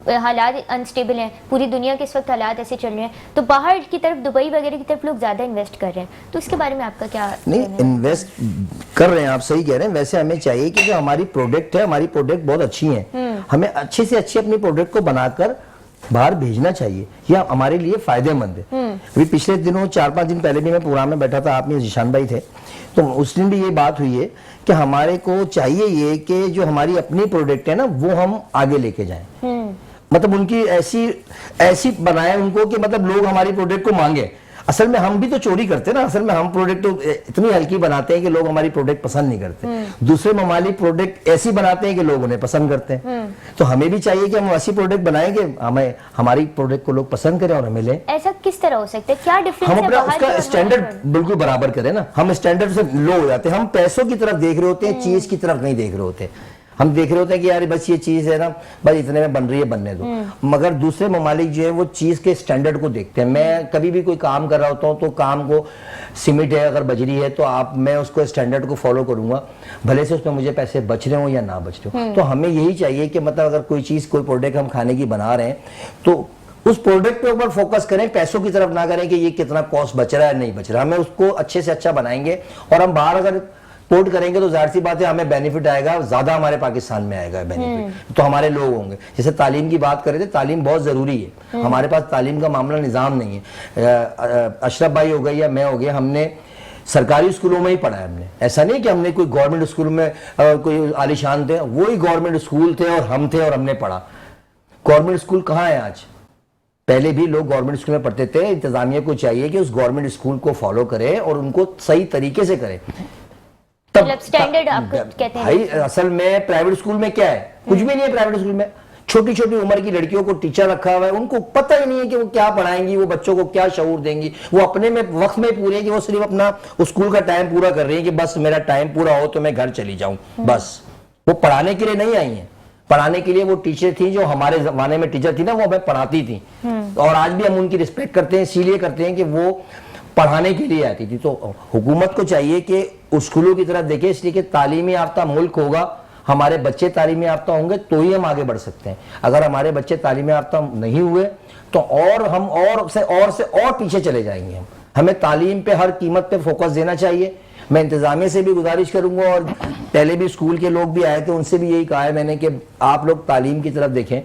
حالات انسٹیبل ہیں, پوری دنیا کے اس وقت حالات ایسے چل رہے ہیں, تو باہر کی طرف دبئی وغیرہ کی طرف لوگ زیادہ انویسٹ کر رہے ہیں, تو اس کے بارے میں آپ کا کیا؟ نہیں, انویسٹ کر رہے ہیں, آپ صحیح کہہ رہے ہیں. ویسے ہمیں چاہیے کہ جو ہماری پروڈکٹ ہے, ہماری پروڈکٹ بہت اچھی ہیں, ہمیں اچھے سے اچھی اپنی پروڈکٹ کو بنا کر باہر بھیجنا چاہیے, یہ ہمارے لیے فائدہ مند ہے. ابھی پچھلے دنوں 4-5 دن پہلے بھی میں پروگرام میں بیٹھا تھا, آپ میں ذیشان بھائی تھے, تو اس دن بھی یہ بات ہوئی ہے کہ ہمارے کو چاہیے یہ کہ جو ہماری اپنی پروڈکٹ ہے نا وہ ہم آگے لے کے جائیں, مطلب ان کی ایسی بنائیں ان کو کہ مطلب لوگ ہماری پروڈکٹ کو مانگیں. اصل میں ہم بھی تو چوری کرتے ہیں نا, اصل میں ہم پروڈکٹ اتنی ہلکی بناتے ہیں کہ لوگ ہماری پروڈکٹ پسند نہیں کرتے, دوسرے ممالک پروڈکٹ ایسی بناتے ہیں کہ لوگ انہیں پسند کرتے ہیں. تو ہمیں بھی چاہیے کہ ہم ایسی پروڈکٹ بنائیں کہ ہماری پروڈکٹ کو لوگ پسند کریں اور ہمیں لیں. ایسا کس طرح ہو سکتا ہے, کیا ڈفرینس ہے؟ ہم اپنا اس کا اسٹینڈرڈ بالکل برابر کریں نا, ہم اسٹینڈرڈ سے لو ہو جاتے ہیں, ہم پیسوں کی طرف دیکھ رہے ہوتے ہیں, چیز کی طرف نہیں دیکھ رہے ہوتے. ہم دیکھ رہے ہوتے ہیں کہ یار بس یہ چیز ہے نا, بس اتنے میں بن رہی ہے, بننے دو. مگر دوسرے ممالک جو ہے وہ چیز کے سٹینڈرڈ کو دیکھتے ہیں. میں کبھی بھی کوئی کام کر رہا ہوتا ہوں تو کام کو سیمنٹ ہے, اگر بجری ہے تو میں اس کو سٹینڈرڈ کو فالو کروں گا, بھلے سے اس میں مجھے پیسے بچ رہے ہوں یا نہ بچ رہے ہوں. تو ہمیں یہی چاہیے کہ مطلب اگر کوئی چیز, کوئی پروڈکٹ ہم کھانے کی بنا رہے ہیں تو اس پروڈکٹ پہ اوپر فوکس کریں, پیسوں کی طرف نہ کریں کہ یہ کتنا کاسٹ بچ رہا ہے نہیں بچ رہا. ہمیں اس کو اچھے سے اچھا بنائیں گے اور ہم باہر اگر پورٹ کریں گے تو ظاہر سی بات ہے ہمیں بینیفٹ آئے گا, زیادہ ہمارے پاکستان میں آئے گا بینیفٹ, تو ہمارے لوگ ہوں گے. جیسے تعلیم کی بات کرے تھے, تعلیم بہت ضروری ہے, ہمارے پاس تعلیم کا معاملہ نظام نہیں ہے. اشرف بھائی ہو گئے یا میں ہو گیا, ہم نے سرکاری اسکولوں میں ہی پڑھا ہے. ہم نے ایسا نہیں کہ ہم نے کوئی گورنمنٹ اسکول میں کوئی عالیشان تھے, وہی گورنمنٹ اسکول تھے اور ہم تھے اور ہم نے پڑھا. گورنمنٹ اسکول کہاں ہے آج؟ پہلے بھی لوگ گورنمنٹ اسکول میں پڑھتے تھے. انتظامیہ کو چاہیے کہ اس گورنمنٹ اسکول کو فالو کرے اور ان کو صحیح طریقے سے کرے. مطلب سٹینڈرڈ آپ کہتے ہیں بھائی اصل میں پرائیویٹ اسکول میں کیا ہے, کچھ بھی نہیں ہے. پرائیویٹ اسکول میں چھوٹی چھوٹی عمر کی لڑکیوں کو ٹیچر رکھا ہوا ہے, ان کو پتہ ہی نہیں ہے کہ وہ کیا پڑھائیں گی, وہ بچوں کو کیا شعور دیں گی. وہ اپنے میں وقت میں پورے ہیں کہ وہ صرف اپنا اسکول کا ٹائم پورا کر رہی ہیں کہ بس میرا ٹائم پورا ہو تو میں گھر چلی جاؤں. بس وہ پڑھانے کے لیے نہیں آئی ہیں. پڑھانے کے لیے وہ ٹیچر تھیں جو ہمارے زمانے میں ٹیچر تھی نا, وہ ہمیں پڑھاتی تھیں, اور آج بھی ہم ان کی رسپیکٹ کرتے ہیں اسی لیے کرتے ہیں کہ وہ پڑھانے کے لیے آتی تھی. تو حکومت کو چاہیے کہ اسکولوں کی طرف دیکھیں, اس لیے کہ تعلیمی یافتہ ملک ہوگا, ہمارے بچے تعلیمی یافتہ ہوں گے تو ہی ہم آگے بڑھ سکتے ہیں. اگر ہمارے بچے تعلیمی یافتہ نہیں ہوئے تو ہم اور سے پیچھے چلے جائیں گے. ہمیں تعلیم پہ ہر قیمت پہ فوکس دینا چاہیے. میں انتظامیہ سے بھی گزارش کروں گا, اور پہلے بھی اسکول کے لوگ بھی آئے تھے, ان سے بھی یہی کہا ہے میں نے کہ آپ لوگ تعلیم کی طرف دیکھیں,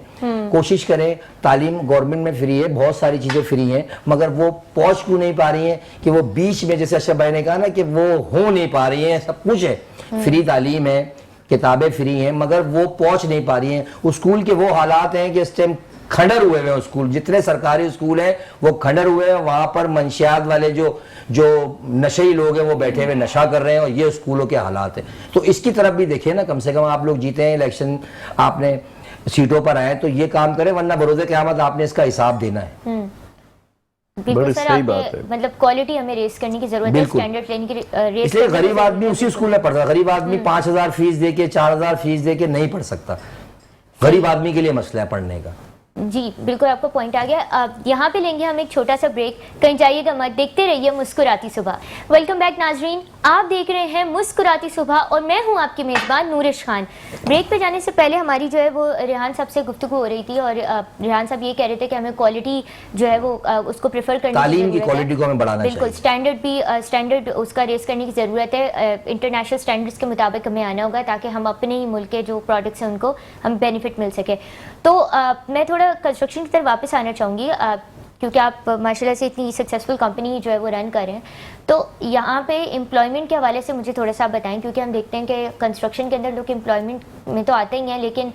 کوشش کریں. تعلیم گورنمنٹ میں فری ہے, بہت ساری چیزیں فری ہیں, مگر وہ پہنچ کیوں نہیں پا رہی ہیں کہ وہ بیچ میں, جیسے اشرف بھائی نے کہا نا کہ وہ ہو نہیں پا رہی ہیں. سب کچھ ہے, فری تعلیم ہے, کتابیں فری ہیں, مگر وہ پہنچ نہیں پا رہی ہیں. اسکول کے وہ حالات ہیں کہ اس ٹائم کھنڈر ہوئے ہیں اسکول, جتنے سرکاری اسکول ہیں وہ کھنڈر ہوئے ہیں. وہاں پر منشیات والے جو نشئی لوگ ہیں وہ بیٹھے ہوئے نشہ کر رہے ہیں, اور یہ اسکولوں کے حالات ہیں. تو اس کی طرف بھی دیکھیں نا, کم سے کم آپ لوگ جیتے ہیں الیکشن, آپ نے سیٹوں پر آئے تو یہ کام کریں, ورنہ بروز قیامت آپ نے اس کا حساب دینا ہے. بالکل سر, آپ نے مطلب کوالٹی ہمیں ریس کرنے کی ضرورت ہے, سٹینڈرڈ ٹریننگ کی ریس. اس لیے غریب آدمی اسی اسکول میں پڑھتا ہے. غریب آدمی 5,000 فیس دے کے 4,000 فیس دے کے نہیں پڑھ سکتا. غریب آدمی کے لیے مسئلہ ہے پڑھنے کا. جی بالکل, آپ کا پوائنٹ آ گیا. یہاں پہ لیں گے ہم ایک چھوٹا سا بریک, کہیں جائیے گا مت, دیکھتے رہیے مسکراتی صبح. ویلکم بیک ناظرین, آپ دیکھ رہے ہیں مسکراتی صبح اور میں ہوں آپ کی میزبان نورش خان. بریک پہ جانے سے پہلے ہماری جو ہے وہ ریحان صاحب سے گفتگو ہو رہی تھی, اور ریحان صاحب یہ کہہ رہے تھے کہ ہمیں کوالٹی جو ہے وہ اس کو پریفر کرنے کی تعلیم کی کوالٹی کو ہمیں بڑھانا چاہیے. بالکل, اسٹینڈرڈ اس کا ریس کرنے کی ضرورت ہے. انٹرنیشنل اسٹینڈرڈس کے مطابق ہمیں آنا ہوگا تاکہ ہم اپنے ہی ملک کے جو پروڈکٹس ہیں ان کو ہم بینیفٹ مل سکے. تو میں تھوڑا کنسٹرکشن کی طرف واپس آنا چاہوں گی, کیونکہ آپ ماشاء اللہ سے اتنی سکسیزفل کمپنی جو ہے وہ رن کر رہے ہیں. تو یہاں پہ امپلائمنٹ کے حوالے سے مجھے تھوڑا سا بتائیں, کیونکہ ہم دیکھتے ہیں کہ کنسٹرکشن کے اندر لوگ امپلائمنٹ میں تو آتے ہی ہیں, لیکن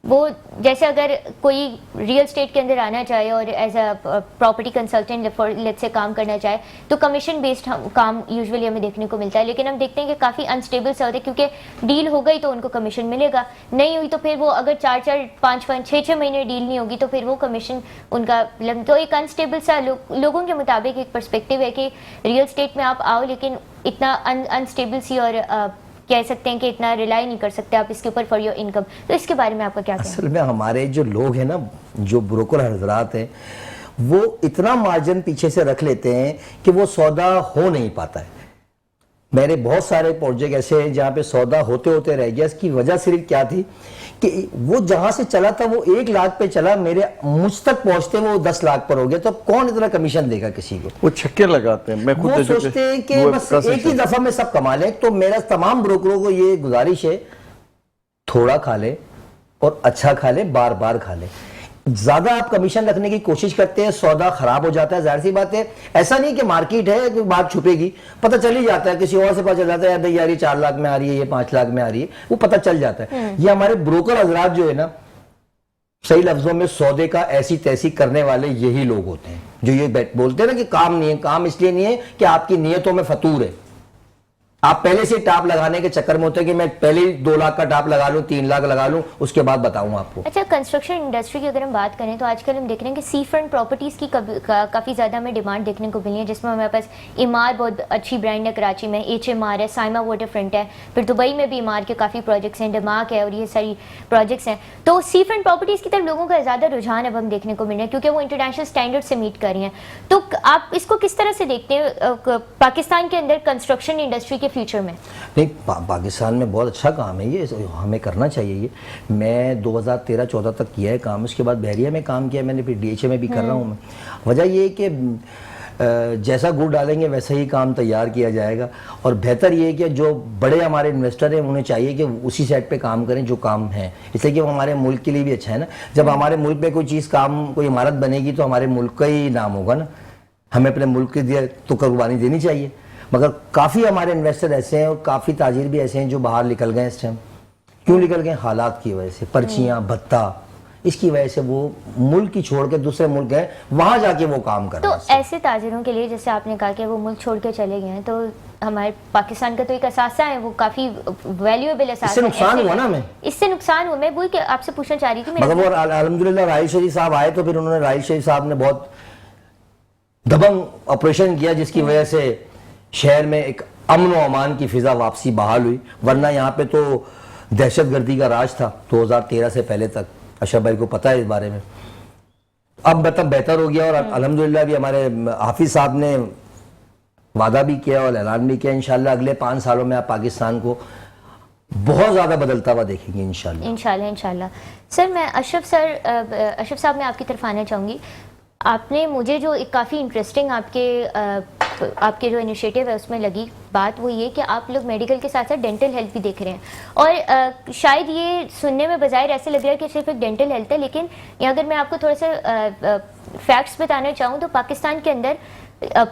وہ جیسے اگر کوئی ریئل اسٹیٹ کے اندر آنا چاہے اور as a property consultant late سے کام کرنا چاہے تو کمیشن بیسڈ کام یوزولی ہمیں دیکھنے کو ملتا ہے. لیکن ہم دیکھتے ہیں کہ کافی انسٹیبل سا ہوتا ہے, کیونکہ ڈیل ہو گئی تو ان کو کمیشن ملے گا, نہیں ہوئی تو پھر وہ اگر 4-4, 5-5, 6-6 مہینے ڈیل نہیں ہوگی تو پھر وہ کمیشن ان کا. تو ایک انسٹیبل سا لوگوں کے مطابق ایک پرسپیکٹیو ہے کہ ریئل اسٹیٹ میں آپ آؤ لیکن اتنا انسٹیبل سی اور کہہ سکتے ہیں کہ اتنا ریلائی نہیں کر سکتے آپ اس کے اوپر فار یور انکم. تو اس کے بارے میں آپ کا کیا کہنا ہے؟ اصل میں ہمارے جو لوگ ہیں نا, جو بروکر حضرات ہیں, وہ اتنا مارجن پیچھے سے رکھ لیتے ہیں کہ وہ سودا ہو نہیں پاتا ہے. میرے بہت سارے پروجیکٹ ایسے ہیں جہاں پہ سودا ہوتے ہوتے رہ گیا. اس کی وجہ صرف کیا تھی کہ وہ جہاں سے چلا تھا وہ 1 لاکھ پہ چلا, میرے مجھ تک پہنچتے وہ 10 لاکھ پر ہو گیا. تو کون اتنا کمیشن دے گا کسی کو؟ وہ چھکے لگاتے ہیں. میں خود وہ سوچتے ہیں کہ بس ایک ہی دفعہ میں سب کما لیں. تو میرا تمام بروکروں کو یہ گزارش ہے, تھوڑا کھا لیں اور اچھا کھا لیں, بار بار کھا لیں. زیادہ آپ کمیشن رکھنے کی کوشش کرتے ہیں, سودا خراب ہو جاتا ہے. ظاہر سی بات ہے, ایسا نہیں کہ مارکیٹ ہے کہ بات چھپے گی, پتہ چل ہی جاتا ہے, کسی اور سے پتہ چل جاتا ہے بھائی یار یہ 4 لاکھ میں آ رہی ہے, یہ 5 لاکھ میں آ رہی ہے, وہ پتہ چل جاتا ہے. یہ ہمارے بروکر حضرات جو ہے نا, صحیح لفظوں میں سودے کا ایسی تیسی کرنے والے یہی لوگ ہوتے ہیں جو یہ بولتے ہیں نا کہ کام نہیں ہے. کام اس لیے نہیں ہے کہ آپ کی نیتوں میں فطور ہے. آپ پہلے سے ٹاپ لگانے کے چکر میں ہوتے ہیں کہ میں پہلے 2 لاکھ کا ٹاپ لگا لوں, 3 لاکھ لگا لوں, اس کے بعد بتاؤں آپ کو. اچھا, کنسٹرکشن انڈسٹری کی اگر ہم بات کریں تو آج کل ہم دیکھ رہے ہیں کہ سی فرنٹ پراپرٹیز کی کافی زیادہ ہمیں ڈیمانڈ دیکھنے کو ملی ہے, جس میں ہمارے پاس ایمار بہت اچھی برانڈ ہے کراچی میں, HMR ہے, سائما واٹر فرنٹ ہے, پھر دبئی میں بھی ایمار کے کافی پروجیکٹس ہیں, ڈماک ہے, اور یہ ساری پروجیکٹس ہیں. تو سی فرنٹ پراپرٹیز کی طرف لوگوں کا زیادہ رجحان اب ہم دیکھنے کو مل رہا ہے کیونکہ وہ انٹرنیشنل اسٹینڈرڈ سے میٹ کر رہی ہیں. تو آپ اس کو کس طرح سے دیکھتے ہیں پاکستان کے اندر کنسٹرکشن انڈسٹری کے فیوچر میں؟ نہیں, پاکستان میں بہت اچھا کام ہے, یہ ہمیں کرنا چاہیے. یہ میں 2013-14 تک کیا ہے کام, اس کے بعد بحریہ میں کام کیا, میں نے پھر DHA میں بھی کر رہا ہوں. میں وجہ یہ ہے کہ جیسا گڑ ڈالیں گے ویسا ہی کام تیار کیا جائے گا. اور بہتر یہ ہے کہ جو بڑے ہمارے انویسٹر ہیں انہیں چاہیے کہ اسی سائٹ پہ کام کریں جو کام ہے, اس لیے کہ وہ ہمارے ملک کے لیے بھی اچھا ہے نا. جب ہمارے ملک میں کوئی چیز کام, کوئی عمارت بنے گی تو ہمارے ملک کا ہی نام ہوگا نا. ہمیں اپنے ملک کے لیے تو قربانی دینی چاہیے. مگر کافی ہمارے انویسٹر ایسے ہیں اور کافی تاجر بھی ایسے ہیں جو باہر نکل گئے اس ٹائم. کیوں نکل گئے؟ حالات کی وجہ سے, پرچیاں, بھتہ, اس کی وجہ سے وہ ملک کی چھوڑ کے دوسرے ملک گئے, وہاں جا کے وہ کام کر رہے ہیں. تو ایسے تاجروں کے لیے جیسے آپ نے کہا کہ وہ ملک چھوڑ کے چلے گئے ہیں, تو ہمارے پاکستان کا تو ایک اثاثہ ہے, وہ کافی ویلیویبل اثاثہ ہے. اس سے نقصان ہوا نا ہمیں, اس سے نقصان ہوا. میں وہی کہ آپ سے پوچھنا چاہ رہی تھی. مگر وہ الحمدللہ راحیل شریف صاحب آئے تو پھر انہوں نے, راحیل شریف صاحب نے بہت دبنگ آپریشن کیا جس کی وجہ سے شہر میں ایک امن و امان کی فضا واپسی بحال ہوئی. ورنہ یہاں پہ تو دہشت گردی کا راج تھا 2013 سے پہلے تک. اشرف بھائی کو پتہ ہے اس بارے میں. اب مطلب بہتر ہو گیا, اور الحمدللہ بھی ہمارے حافظ صاحب نے وعدہ بھی کیا اور اعلان بھی کیا, انشاءاللہ اگلے 5 سالوں میں آپ پاکستان کو بہت زیادہ بدلتا ہوا دیکھیں گے انشاءاللہ. سر میں اشرف صاحب میں آپ کی طرف آنا چاہوں گی. آپ نے مجھے جو ایک کافی انٹرسٹنگ آپ کے جو انیشیٹو ہے اس میں لگی بات, وہ یہ کہ آپ لوگ میڈیکل کے ساتھ ساتھ ڈینٹل ہیلتھ بھی دیکھ رہے ہیں. اور شاید یہ سننے میں بظاہر ایسے لگ رہا ہے کہ صرف ایک ڈینٹل ہیلتھ ہے, لیکن اگر میں آپ کو تھوڑا سا فیکٹس بتانا چاہوں تو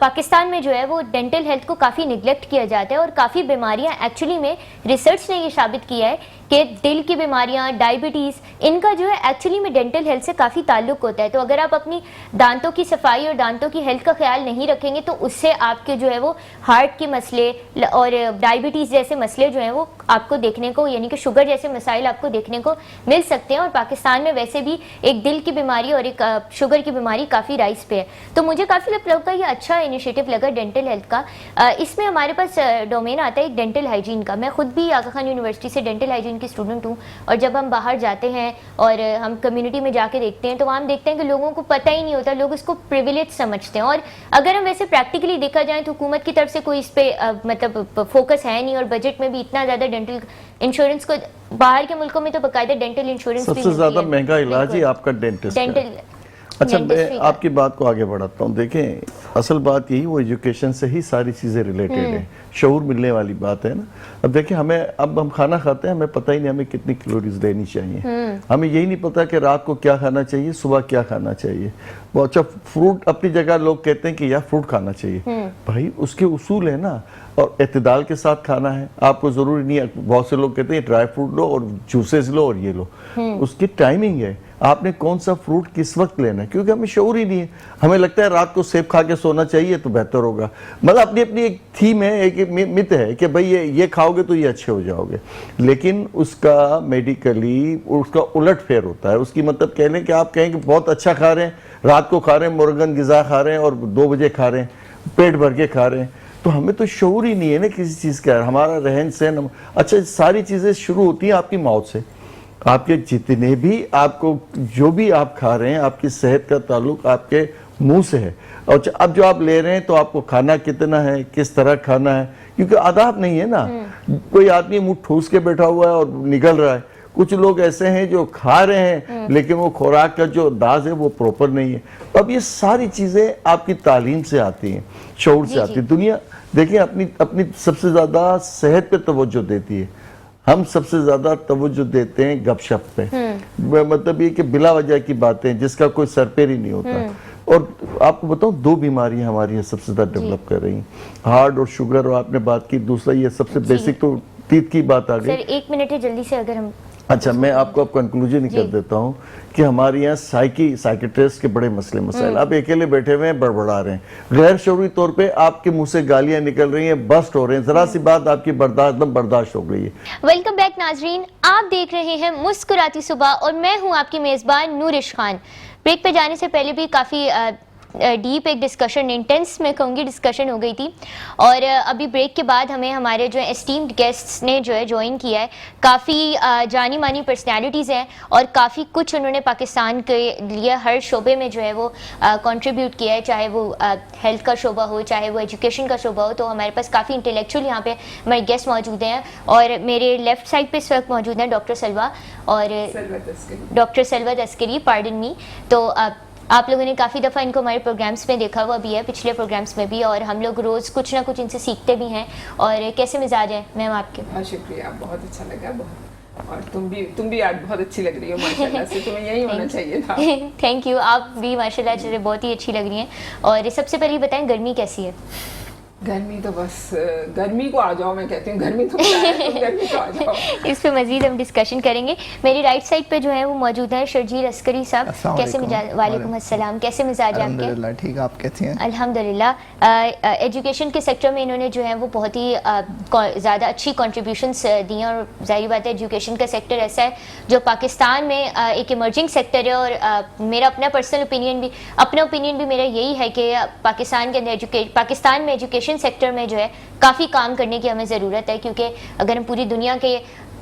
پاکستان میں جو ہے وہ ڈینٹل ہیلتھ کو کافی نگلیکٹ کیا جاتا ہے, اور کافی بیماریاں ایکچولی میں ریسرچ نے یہ ثابت کیا ہے کہ دل کی بیماریاں, ڈائبٹیز, ان کا جو ہے ایکچولی میں ڈینٹل ہیلتھ سے کافی تعلق ہوتا ہے. تو اگر آپ اپنی دانتوں کی صفائی اور دانتوں کی ہیلتھ کا خیال نہیں رکھیں گے تو اس سے آپ کے جو ہے وہ ہارٹ کے مسئلے اور ڈائبٹیز جیسے مسئلے جو ہیں وہ آپ کو دیکھنے کو, یعنی کہ شوگر جیسے مسائل آپ کو دیکھنے کو مل سکتے ہیں. اور پاکستان میں ویسے بھی ایک دل کی بیماری اور ایک شوگر کی بیماری کافی رائز پہ ہے. تو مجھے کافی لگتا ہے یہ اچھا انیشیٹو لگا ڈینٹل ہیلتھ کا. اس میں ہمارے پاس ڈومین آتا ہے ایک ڈینٹل ہائیجین کا. میں خود بھی آغا خان یونیورسٹی سے ڈینٹل ہائیجین کی اسٹوڈنٹ ہوں, اور جب ہم باہر جاتے ہیں اور ہم کمیونٹی میں جا کے دیکھتے ہیں تو وہاں ہم دیکھتے ہیں کہ لوگوں کو پتہ ہی نہیں ہوتا, لوگ اس کو پریویلیج سمجھتے ہیں. اور اگر ہم ویسے پریکٹیکلی دیکھا جائے تو حکومت کی طرف سے کوئی اس پہ مطلب فوکس ہے نہیں, اور بجٹ میں بھی اتنا زیادہ ڈینٹل انشورنس کو, باہر کے ملکوں میں تو باقاعدہ ڈینٹل انشورنس سب سے زیادہ مہنگا علاج ہی آپ کا ڈینٹسٹ ہے. اچھا, میں آپ کی بات کو آگے بڑھاتا ہوں. دیکھیں, اصل بات یہی, وہ ایجوکیشن سے ہی ساری چیزیں ریلیٹڈ ہیں, شعور ملنے والی بات ہے نا. اب دیکھیں, اب ہم کھانا کھاتے ہیں, ہمیں پتہ ہی نہیں ہمیں کتنی کیلوریز لینی چاہیے. ہمیں یہی نہیں پتا کہ رات کو کیا کھانا چاہیے, صبح کیا کھانا چاہیے. اچھا, فروٹ اپنی جگہ لوگ کہتے ہیں کہ یار فروٹ کھانا چاہیے. بھائی اس کے اصول ہے نا, اور اعتدال کے ساتھ کھانا ہے. آپ کو ضروری نہیں ہے, بہت سے لوگ کہتے ہیں ڈرائی فروٹ لو اور جوسز لو اور یہ لو. اس کی ٹائمنگ ہے, آپ نے کون سا فروٹ کس وقت لینا ہے, کیونکہ ہمیں شعور ہی نہیں ہے. ہمیں لگتا ہے رات کو سیب کھا کے سونا چاہیے تو بہتر ہوگا. مطلب اپنی اپنی ایک تھیم ہے, ایک مت ہے کہ بھئی یہ کھاؤ گے تو یہ اچھے ہو جاؤ گے. لیکن اس کا میڈیکلی اس کا الٹ پھیر ہوتا ہے. اس کی مطلب کہہ لیں کہ آپ کہیں کہ بہت اچھا کھا رہے ہیں, رات کو کھا رہے ہیں, مرغن غذا کھا رہے ہیں, اور 2 بجے کھا رہے ہیں, پیٹ بھر کے کھا رہے ہیں. تو ہمیں تو شعور ہی نہیں ہے نا کسی چیز کا. ہمارا رہن سہن, اچھا ساری چیزیں شروع ہوتی ہیں آپ کی ماؤتھ سے. آپ کے جتنے بھی آپ کو جو بھی آپ کھا رہے ہیں, آپ کی صحت کا تعلق آپ کے منہ سے ہے. اور اب جو آپ لے رہے ہیں تو آپ کو کھانا کتنا ہے, کس طرح کھانا ہے, کیونکہ آداب نہیں ہے نا. کوئی آدمی منہ ٹھوس کے بیٹھا ہوا ہے اور نگل رہا ہے, کچھ لوگ ایسے ہیں جو کھا رہے ہیں لیکن وہ خوراک کا جو انداز ہے وہ پروپر نہیں ہے. اب یہ ساری چیزیں آپ کی تعلیم سے آتی ہیں, شعور سے آتی ہیں. دنیا دیکھیں اپنی سب سے زیادہ صحت پہ توجہ دیتی ہے, ہم سب سے زیادہ توجہ دیتے ہیں گپ شپ پہ. مطلب یہ کہ بلا وجہ کی باتیں جس کا کوئی سر پیر ہی نہیں ہوتا. اور آپ کو بتاؤں 2 بیماریاں ہماری سب سے زیادہ ڈیولپ کر رہی ہیں, ہارٹ اور شوگر, اور آپ نے بات کی. دوسرا یہ سب سے بیسک تو ٹیتھ کی بات آ گئی. سر 1 منٹ ہے جلدی سے اگر ہم. اچھا, میں آپ کو اب کنکلوژن ہی کر دیتا ہوں کہ ہمارے یہاں سائیکٹرسٹ کے بڑے مسئلے مسائل. آپ اکیلے بیٹھے ہوئے ہیں, بڑبڑا رہے ہیں, غیر شعوری طور پہ آپ کے منہ سے گالیاں نکل رہی ہیں, بسٹ ہو رہے ہیں, ذرا سی بات آپ کی برداشت ہو گئی ہے. ویلکم بیک ناظرین, آپ دیکھ رہے ہیں مسکراتی صبح اور میں ہوں آپ کی میزبان نورش خان. بریک پہ جانے سے پہلے بھی کافی ڈیپ ایک ڈسکشن, انٹینس میں کہوں گی ڈسکشن ہو گئی تھی, اور ابھی بریک کے بعد ہمیں ہمارے جو اسٹیمڈ گیسٹس نے جو ہے جوائن کیا ہے. کافی جانی مانی پرسنالٹیز ہیں اور کافی کچھ انہوں نے پاکستان کے لیے ہر شعبے میں جو ہے وہ کنٹریبیوٹ کیا ہے, چاہے وہ ہیلتھ کا شعبہ ہو, چاہے وہ ایجوکیشن کا شعبہ ہو. تو ہمارے پاس کافی انٹلیکچوئل یہاں پہ ہمارے گیسٹ موجود ہیں, اور میرے لیفٹ سائڈ پہ اس وقت موجود ہیں ڈاکٹر سلوہ اور ڈاکٹر سلوت عسکری, پارڈن می. تو آپ لوگوں نے کافی دفعہ ان کو ہمارے پروگرامز میں دیکھا ہوا بھی ہے, پچھلے پروگرامز میں بھی, اور ہم لوگ روز کچھ نہ کچھ ان سے سیکھتے بھی ہیں. اور کیسے مزاج ہیں میم آپ کے؟ بہت شکریہ, بہت اچھا لگا, اور تم بھی آج بہت اچھی لگ رہی ہو ماشاءاللہ سے, تمہیں یہی ہونا چاہیے تھا. تھینک یو, آپ بھی ماشاءاللہ سے بہت ہی اچھی لگ رہی ہیں. اور سب سے پہلے بتائیں گرمی کیسی ہے؟ گرمی تو بس گرمی کو آ جاؤ, میں کہتی ہوں گرمی تو گرمی کو آ جاؤ. اس پہ مزید ہم ڈسکشن کریں گے. میری رائٹ سائڈ پہ جو ہے وہ موجود ہے شرجیل عسکری صاحب. کیسے مزاج؟ وعلیکم السلام, کیسے مزاج آپ کے؟ الحمدللہ ٹھیک, آپ کیسی ہیں؟ الحمدللہ. ایجوکیشن کے سیکٹر میں انہوں نے جو ہے وہ بہت ہی زیادہ اچھی کنٹریبیوشنس دی ہیں, اور ظاہری بات ہے ایجوکیشن کا سیکٹر ایسا ہے جو پاکستان میں ایک ایمرجنگ سیکٹر ہے. اور میرا اپنا پرسنل اوپینین بھی میرا یہی ہے کہ پاکستان کے اندر پاکستان میں ایجوکیشن سیکٹر میں جو ہے کافی کام کرنے کی ہمیں ضرورت ہے, کیونکہ اگر ہم پوری دنیا کے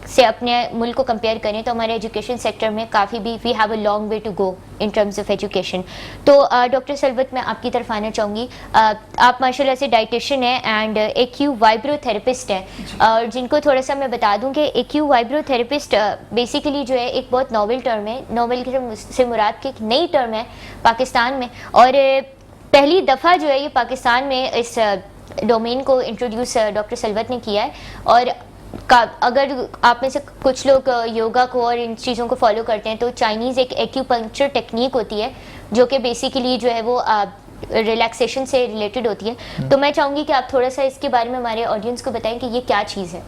سے اپنے ملک کو کمپیئر کریں تو ہمارے ایجوکیشن سیکٹر میں کافی بھی we have a long way to go in terms of education. تو ڈاکٹر سلوت, میں آپ کی طرف آنا چاہوں گی. آپ ماشاءاللہ سے ڈائٹیشین ہیں اینڈ ایکیو وائبرو تھراپسٹ ہیں, اور جن کو تھوڑا سا میں بتا دوں کہ ایکیو وائبرو تھراپسٹ بیسیکلی جو ہے ایک بہت ناول ٹرم ہے. ناول سے مراد کی ایک نئی ٹرم ہے پاکستان میں, اور پہلی دفعہ جو ہے یہ پاکستان میں اس ڈومین کو انٹروڈیوس ڈاکٹر سلوت نے کیا ہے. اور اگر آپ میں سے کچھ لوگ یوگا کو اور ان چیزوں کو فالو کرتے ہیں تو چائنیز ایک ایکیوپنکچر ٹیکنیک ہوتی ہے جو کہ بیسیکلی جو ہے وہ ریلیکسیشن سے ریلیٹڈ ہوتی ہے. تو میں چاہوں گی کہ آپ تھوڑا سا اس کے بارے میں ہمارے آڈینس کو بتائیں کہ یہ کیا چیز ہے.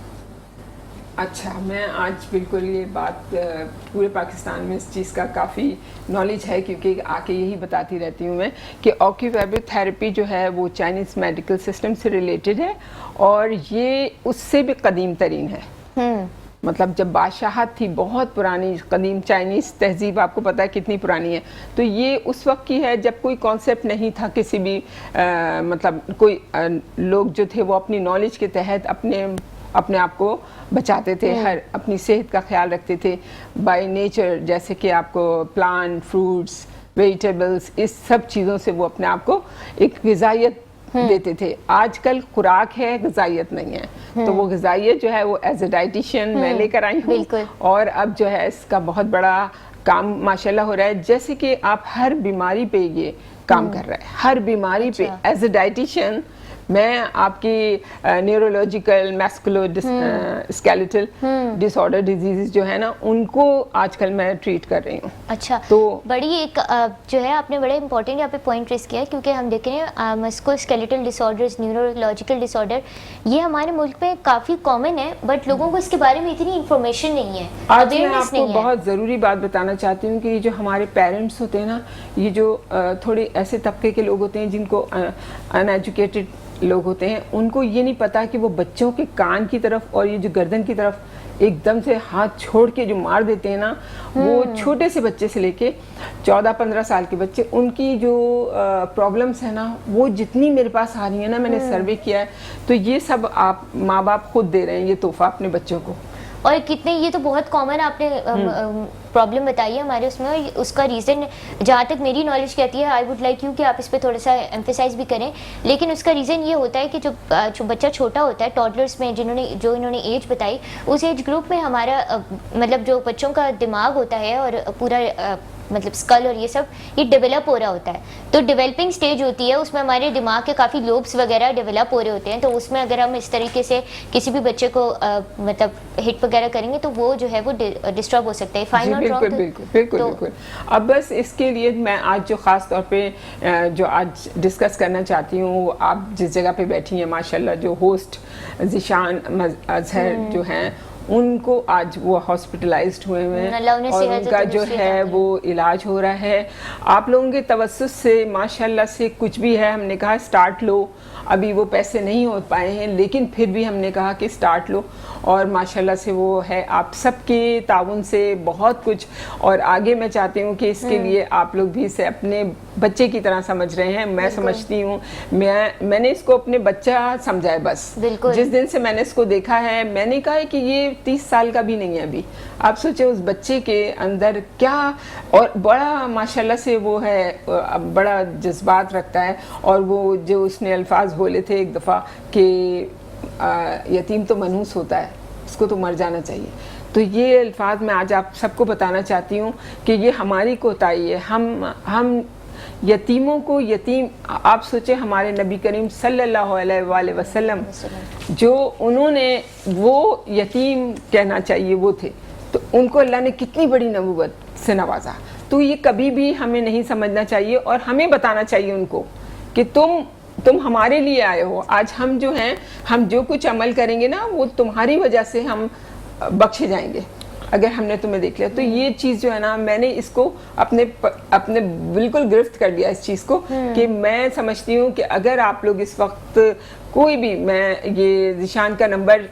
اچھا, میں آج بالکل یہ بات پورے پاکستان میں اس چیز کا کافی نالج ہے, کیونکہ آ کے یہی بتاتی رہتی ہوں میں کہ آکیوویبرو تھراپی جو ہے وہ چائنیز میڈیکل سسٹم سے ریلیٹڈ ہے, اور یہ اس سے بھی قدیم ترین ہے. مطلب جب بادشاہت تھی, بہت پرانی قدیم چائنیز تہذیب, آپ کو پتہ ہے کتنی پرانی ہے, تو یہ اس وقت کی ہے جب کوئی کانسیپٹ نہیں تھا کسی بھی مطلب کوئی لوگ جو تھے وہ اپنی نالج کے تحت اپنے آپ کو بچاتے تھے, ہر اپنی صحت کا خیال رکھتے تھے بائی نیچر, جیسے کہ آپ کو پلانٹ, فروٹس, ویجیٹیبلس, اس سب چیزوں سے وہ اپنے آپ کو ایک غذائیت دیتے تھے. آج کل خوراک ہے, غذائیت نہیں ہے, تو وہ غذائیت جو ہے وہ ایز اے ڈائٹیشین میں لے کر آئی ہوں, اور اب جو ہے اس کا بہت بڑا کام ماشاءاللہ ہو رہا ہے. جیسے کہ آپ ہر بیماری پہ یہ کام کر رہے ہیں, ہر بیماری پہ ایز اے ڈائٹیشین میں آپ کی نیورولوجیکل, میسکولو اسکیلیٹل ڈس آرڈر ڈیزیز جو ہے نا, ان کو آج کل میں ٹریٹ کر رہی ہوں. اچھا, تو بڑی ایک جو ہے آپ نے بڑے امپورٹنٹ یہاں پہ پوائنٹ ریس کیا ہے, کیونکہ ہم دیکھ رہے ہیں مسکو اسکیلیٹل ڈس آرڈرز, نیورولوجیکل ڈس آرڈر, یہ ہمارے ملک میں کافی کامن ہے, بٹ لوگوں کو اس کے بارے میں اتنی انفارمیشن نہیں ہے, آج میں آپ کو بہت ضروری بات بتانا چاہتی ہوں کہ یہ جو ہمارے پیرنٹس ہوتے ہیں نا, یہ جو تھوڑے ایسے طبقے کے لوگ ہوتے ہیں جن کو ان ایجوکیٹڈ لوگ ہوتے ہیں, ان کو یہ نہیں پتا کہ وہ بچوں کے کان کی طرف اور یہ جو گردن کی طرف ایک دم سے ہاتھ چھوڑ کے جو مار دیتے ہیں نا, وہ چھوٹے سے بچے سے لے کے 14-15 سال کے بچے, ان کی جو پرابلمس ہیں نا, وہ جتنی میرے پاس آ رہی ہیں نا, میں نے سروے کیا ہے, تو یہ سب آپ ماں باپ خود دے رہے ہیں یہ تحفہ اپنے بچوں کو. اور کتنے, یہ تو بہت کامن آپ نے پرابلم بتائی ہے ہمارے اس میں, اور اس کا ریزن جہاں تک میری نالج کہتی ہے, آئی ووڈ لائک یو کہ آپ اس پہ تھوڑا سا ایمفیسائز بھی کریں, لیکن اس کا ریزن یہ ہوتا ہے کہ جو بچہ چھوٹا ہوتا ہے ٹاڈلرس میں, انہوں نے ایج بتائی, اس ایج گروپ میں ہمارا مطلب جو بچوں کا دماغ ہوتا ہے اور پورا مطلب اسکل اور یہ سب یہ ڈیولپ ہو رہا ہوتا ہے. تو ڈیولپنگ سٹیج ہوتی ہے, اس میں ہمارے دماغ کے کافی لوبس وغیرہ ڈیولپ ہو رہے ہوتے ہیں. تو اس میں اگر ہم اس طریقے سے کسی بھی بچے کو مطلب ہٹ وغیرہ کریں گے تو وہ جو ہے وہ ڈسٹرب ہو سکتا ہے. بالکل بالکل بالکل بالکل. اب بس اس کے لیے میں آج جو خاص طور پہ جو آج ڈسکس کرنا چاہتی ہوں, وہ آپ جس جگہ پہ بیٹھی ہیں ماشاءاللہ, جو ہوسٹ ذیشان اظہر جو ہیں, ان کو آج وہ ہاسپٹلائزڈ ہوئے ہیں اور ان کا جو ہے وہ علاج ہو رہا ہے. آپ لوگوں کے توسط سے ماشاءاللہ سے کچھ بھی ہے, ہم نے کہا سٹارٹ لو. ابھی وہ پیسے نہیں ہو پائے ہیں, لیکن پھر بھی ہم نے کہا کہ سٹارٹ لو, اور ماشاءاللہ سے وہ ہے آپ سب کے تعاون سے بہت کچھ. اور آگے میں چاہتی ہوں کہ اس کے لیے آپ لوگ بھی اسے اپنے بچے کی طرح سمجھ رہے ہیں. میں سمجھتی ہوں, میں نے اس کو اپنے بچہ سمجھا ہے بس. جس دن سے میں نے اس کو دیکھا ہے, میں نے کہا ہے کہ یہ 30 سال کا بھی نہیں ہے ابھی. آپ سوچیں اس بچے کے اندر کیا, اور بڑا ماشاءاللہ سے وہ ہے, بڑا جذبات رکھتا ہے. اور وہ جو اس نے الفاظ بولے تھے ایک دفعہ کہ یتیم تو منحوس ہوتا ہے, اس کو تو مر جانا چاہیے. تو یہ الفاظ میں آج آپ سب کو بتانا چاہتی ہوں کہ یہ ہماری کوتاہی ہے. ہم یتیموں کو یتیم, آپ سوچیں ہمارے نبی کریم صلی اللہ علیہ وآلہ وسلم جو انہوں نے وہ یتیم کہنا چاہیے وہ تھے, تو ان کو اللہ نے کتنی بڑی نبوت سے نوازا. تو یہ کبھی بھی ہمیں نہیں سمجھنا چاہیے, اور ہمیں بتانا چاہیے ان کو کہ تم ہمارے لیے آئے ہو. آج ہم جو ہیں, ہم جو کچھ عمل کریں گے نا, وہ تمہاری وجہ سے ہم بخشے جائیں گے اگر ہم نے تمہیں دیکھ لیا. تو یہ چیز جو ہے نا, میں نے اس کو اپنے بالکل گرفت کر لیا اس چیز کو, کہ میں سمجھتی ہوں کہ اگر آپ لوگ اس وقت کوئی بھی, میں یہ ذیشان کا نمبر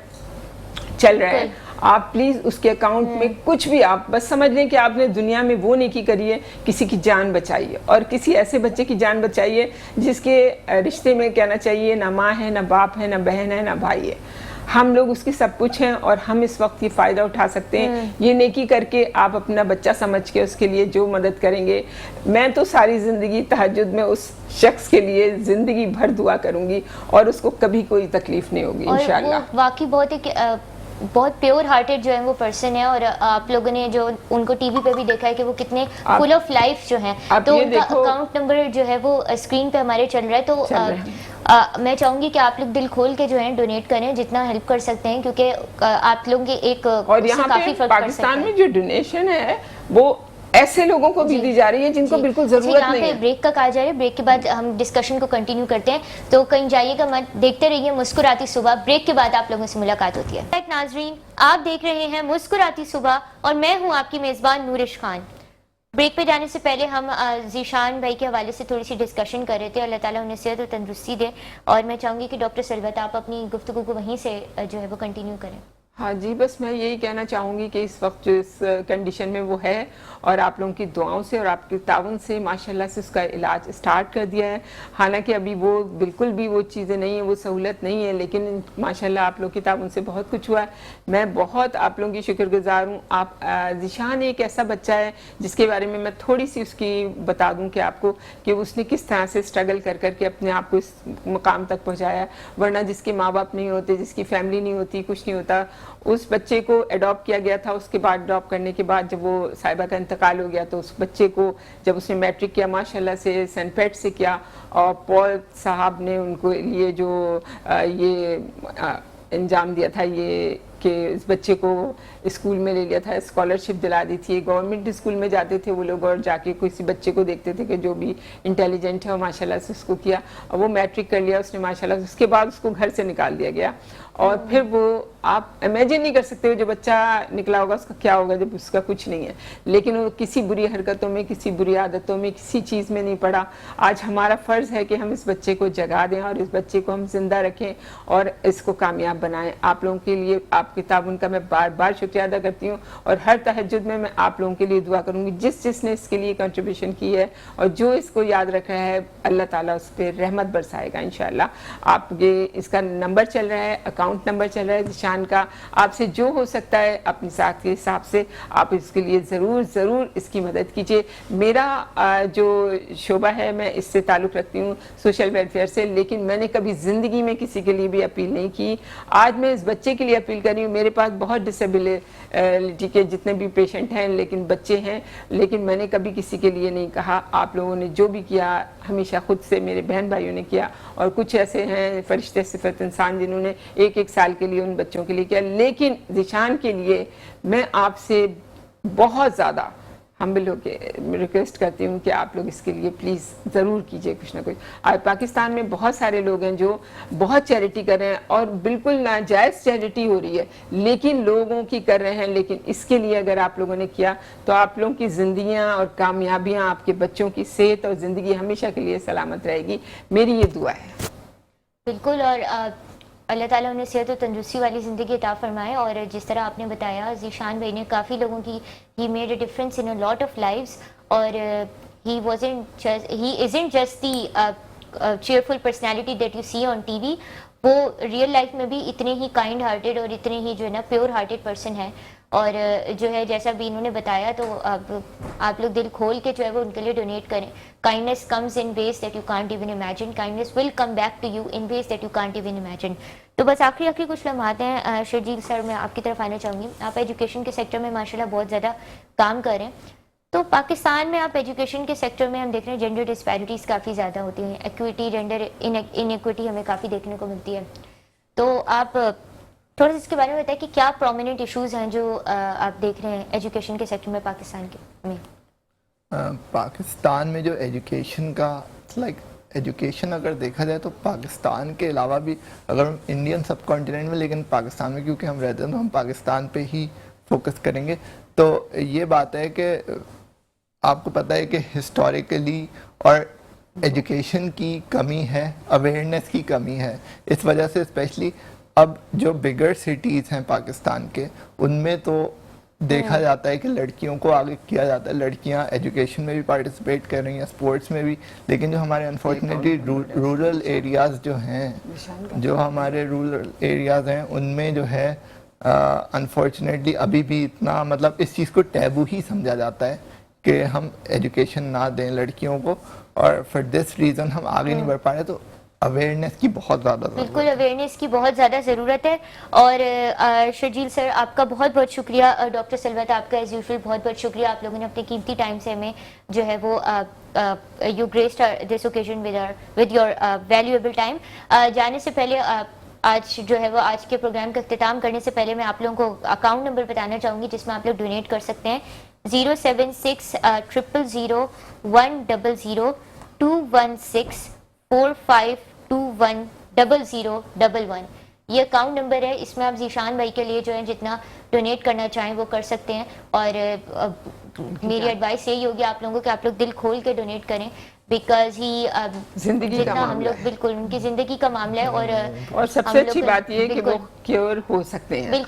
چل رہا ہے, آپ پلیز اس کے اکاؤنٹ میں کچھ بھی, آپ بس سمجھ لیں کہ آپ نے دنیا میں وہ نیکی کری ہے, کسی کی جان بچائیے, اور کسی ایسے بچے کی جان بچائیے جس کے رشتے میں کہنا چاہیے نہ ماں ہے, نہ باپ ہے, نہ بہن ہے, نہ بھائی ہے. ہم لوگ اس کی سب کچھ ہیں, اور ہم اس وقت یہ فائدہ اٹھا سکتے ہیں. یہ نیکی کر کے آپ اپنا بچہ سمجھ کے اس کے لیے جو مدد کریں گے, میں تو ساری زندگی تہجد میں اس شخص کے لیے زندگی بھر دعا کروں گی, اور اس کو کبھی کوئی تکلیف نہیں ہوگی انشاءاللہ. واقعی بہت پیور ہارٹیڈ جو ہے وہ پرسن ہے, اور آپ لوگوں نے جو ان کو ٹی وی پہ بھی دیکھا ہے کہ وہ کتنے فل آف لائف جو ہیں. تو ان کا اکاؤنٹ نمبر جو ہے وہ اسکرین پہ ہمارے چل رہا ہے. تو میں چاہوں گی کہ آپ لوگ دل کھول کے جو ہے ڈونیٹ کریں, جتنا ہیلپ کر سکتے ہیں, کیونکہ آپ لوگوں کی ایک اور یہاں پہ پاکستان میں جو ڈونیشن ہے وہ ایسے لوگوں کو بھی دی جا رہی ہے جن کو بالکل ضرورت نہیں ہے. بریک کا کہا جا رہا ہے, بریک کے بعد ہم ڈسکشن کو کنٹینیو کرتے ہیں, تو کہیں جائیے گا مت, دیکھتے رہیے مسکراتی صبح. بریک کے بعد آپ لوگوں سے ملاقات ہوتی ہے. ناظرین, آپ دیکھ رہے ہیں مسکراتی صبح, اور میں ہوں آپ کی میزبان نورش خان. بریک پہ جانے سے پہلے ہم ذیشان بھائی کے حوالے سے تھوڑی سی ڈسکشن کر رہے تھے. اللہ تعالیٰ انہیں صحت اور تندرستی دے, اور میں چاہوں گی کہ ڈاکٹر سلوت آپ اپنی گفتگو کو وہیں سے جو ہے وہ کنٹینیو کریں. ہاں جی, بس میں یہی کہنا چاہوں گی کہ اس وقت جو اس کنڈیشن میں وہ ہے, اور آپ لوگوں کی دعاؤں سے اور آپ کے تعاون سے ماشاءاللہ سے اس کا علاج سٹارٹ کر دیا ہے. حالانکہ ابھی وہ بالکل بھی وہ چیزیں نہیں ہیں, وہ سہولت نہیں ہے, لیکن ماشاءاللہ آپ لوگوں کے تعاون سے بہت کچھ ہوا ہے. میں بہت آپ لوگوں کی شکر گزار ہوں. آپ ذیشان ایک ایسا بچہ ہے جس کے بارے میں تھوڑی سی اس کی بتا دوں کہ آپ کو, کہ اس نے کس طرح سے سٹرگل کر کے اپنے آپ کو اس مقام تک پہنچایا. ورنہ جس کے ماں باپ نہیں ہوتے, جس کی فیملی نہیں ہوتی, کچھ نہیں ہوتا, اس بچے کو اڈاپٹ کیا گیا تھا. اس کے بعد اڈاپٹ کرنے کے بعد جب وہ صاحبہ کا انتقال ہو گیا, تو اس بچے کو جب اس نے میٹرک کیا ماشاءاللہ سے سینٹ پیٹ سے کیا, اور پال صاحب نے ان کو لیے جو یہ انجام دیا تھا, یہ کہ اس بچے کو اسکول میں لے لیا تھا, اسکالرشپ دلا دی تھی. گورنمنٹ اسکول میں جاتے تھے وہ لوگ, اور جا کے کسی بچے کو دیکھتے تھے کہ جو بھی انٹیلیجنٹ ہے وہ ماشاءاللہ سے اس کو کیا, اور وہ میٹرک کر لیا اس نے ماشاءاللہ. اس کے بعد اس کو گھر سے نکال دیا گیا, اور پھر وہ آپ امیجن نہیں کر سکتے جو بچہ نکلا ہوگا اس کا کیا ہوگا جب اس کا کچھ نہیں ہے. لیکن وہ کسی بری حرکتوں میں, کسی بری عادتوں میں, کسی چیز میں نہیں پڑا. آج ہمارا فرض ہے کہ ہم اس بچے کو جگا دیں, اور اس بچے کو ہم زندہ رکھیں, اور اس کو کامیاب بنائیں. آپ لوگوں کے لیے آپ کے تعاون کا میں بار بار شکریہ ادا کرتی ہوں, اور ہر تہجد میں آپ لوگوں کے لیے دعا کروں گی. جس نے اس کے لیے کنٹریبیوشن کی ہے, اور جو اس کو یاد رکھ رہا ہے, اللہ تعالیٰ اس پہ رحمت برسائے گا انشاءاللہ. آپ یہ اس کا نمبر چل رہا ہے, اکاؤنٹ نمبر چل رہا ہے ذیشان کا. آپ سے جو ہو سکتا ہے اپنی ساتھ کے حساب سے آپ اس کے لیے ضرور اس کی مدد کیجیے. میرا جو شعبہ ہے میں اس سے تعلق رکھتی ہوں سوشل ویلفیئر سے, لیکن میں نے کبھی زندگی میں کسی کے لیے بھی اپیل نہیں کی. آج میں اس بچے کے لیے اپیل کر رہی ہوں. میرے پاس بہت ڈسیبلٹی کے جتنے بھی پیشنٹ ہیں لیکن بچے ہیں, لیکن میں نے کبھی کسی کے لیے نہیں کہا. آپ لوگوں نے جو بھی کیا ہمیشہ خود سے میرے بہن بھائیوں نے کیا, اور کچھ ایسے ہیں فرشتے صفت انسان جنہوں نے ایک سال کے لیے ان بچوں کے لیے کیا. لیکن ذیشان کے لیے میں آپ سے بہت زیادہ ہمبل ہو کے ریکویسٹ کرتی ہوں کہ آپ لوگ اس کے لیے پلیز ضرور کیجئے کچھ نہ کچھ. آج پاکستان میں بہت سارے لوگ ہیں جو بہت چیریٹی کر رہے ہیں اور بالکل ناجائز چیریٹی ہو رہی ہے لیکن لوگوں کی کر رہے ہیں. لیکن اس کے لیے اگر آپ لوگوں نے کیا تو آپ لوگوں کی زندگیاں اور کامیابیاں, آپ کے بچوں کی صحت اور زندگی ہمیشہ کے لیے سلامت رہے گی. میری یہ دعا ہے. بالکل, اور اللہ تعالیٰ انہیں صحت و تندرستی والی زندگی عطا فرمائے. اور جس طرح آپ نے بتایا ذیشان بھائی نے کافی لوگوں کی he made a difference in a lot of lives, اور he isn't just the cheerful personality that you see on TV, وہ ریئل لائف میں بھی اتنے ہی کائنڈ ہارٹیڈ اور اتنے ہی جو ہے نا پیور ہارٹیڈ پرسن ہے. اور جو ہے جیسا بھی انہوں نے بتایا تو آپ لوگ دل کھول کے جو ہے وہ ان کے لیے ڈونیٹ کریں. Kindness comes in ways that you can't even imagine, kindness will come back to you in ways that you can't even imagine. تو بس آخری کچھ لمحات ہیں. شرجیل سر, میں آپ کی طرف آنا چاہوں گی. آپ ایجوکیشن کے سیکٹر میں ماشاءاللہ بہت زیادہ کام کر رہے ہیں. تو پاکستان میں آپ ایجوکیشن کے سیکٹر میں ہم دیکھ رہے ہیں جینڈر ڈسپیرٹیز کافی زیادہ ہوتی ہیں, ایکویٹی جینڈر انیکویٹی ہمیں کافی دیکھنے کو ملتی ہے. تو آپ تھوڑا سا اس کے بارے میں بتائیں کہ کیا پرومیننٹ ایشوز ہیں جو آپ دیکھ رہے ہیں ایجوکیشن کے سیکٹر میں پاکستان کے میں. پاکستان میں جو ایجوکیشن کا ایجوکیشن اگر دیکھا جائے تو پاکستان کے علاوہ بھی اگر ہم انڈین سب کانٹیننٹ میں, لیکن پاکستان میں کیونکہ ہم رہتے ہیں تو ہم پاکستان پہ ہی فوکس کریں گے. تو یہ بات ہے کہ آپ کو پتہ ہے کہ ہسٹوریکلی اور ایجوکیشن کی کمی ہے, اویئرنیس کی کمی ہے. اس وجہ سے اسپیشلی اب جو بگر سٹیز ہیں پاکستان کے ان میں تو دیکھا جاتا ہے کہ لڑکیوں کو آگے کیا جاتا ہے, لڑکیاں ایجوکیشن میں بھی پارٹیسپیٹ کر رہی ہیں, اسپورٹس میں بھی. لیکن جو ہمارے انفارچونیٹلی رورل ایریاز جو ہیں, جو ہمارے رورل ایریاز ہیں ان میں جو ہے انفارچونیٹلی ابھی بھی اتنا مطلب اس چیز کو ٹیبو ہی سمجھا جاتا ہے کہ ہم ایجوکیشن نہ دیں لڑکیوں کو, اور فار دس ریزن ہم آگے نہیں بڑھ پا رہے. تو اویئرنیس کی بہت زیادہ ضرورت ہے. بالکل اویئرنیس کی بہت زیادہ ضرورت ہے. اور شرجیل سر آپ کا بہت بہت شکریہ. ڈاکٹر سلوت آپ کا ایز یوزول بہت بہت شکریہ. آپ لوگوں نے اپنے قیمتی ٹائم سے ہمیں جو ہے وہ you graced this occasion with your valuable time. جانے سے پہلے آج جو ہے وہ آج کے پروگرام کا اختتام کرنے سے پہلے میں آپ لوگوں کو اکاؤنٹ نمبر بتانا چاہوں گی جس میں آپ لوگ ڈونیٹ کر سکتے ہیں. 076000100216452100011. یہ اکاؤنٹ نمبر ہے, اس میں آپ ذیشان بھائی کے لیے جو ہے جتنا ڈونیٹ کرنا چاہیں وہ کر سکتے ہیں. اور میری ایڈوائس یہی ہوگی آپ لوگوں کو کہ آپ لوگ دل کھول کے ڈونیٹ کریں, بیکاز ہی زندگی کا ہم لوگ بالکل ان کی زندگی کا معاملہ ہے. اور سب سے اچھی بات یہ ہے کہ وہ کیور ہو سکتے ہیں. بالکل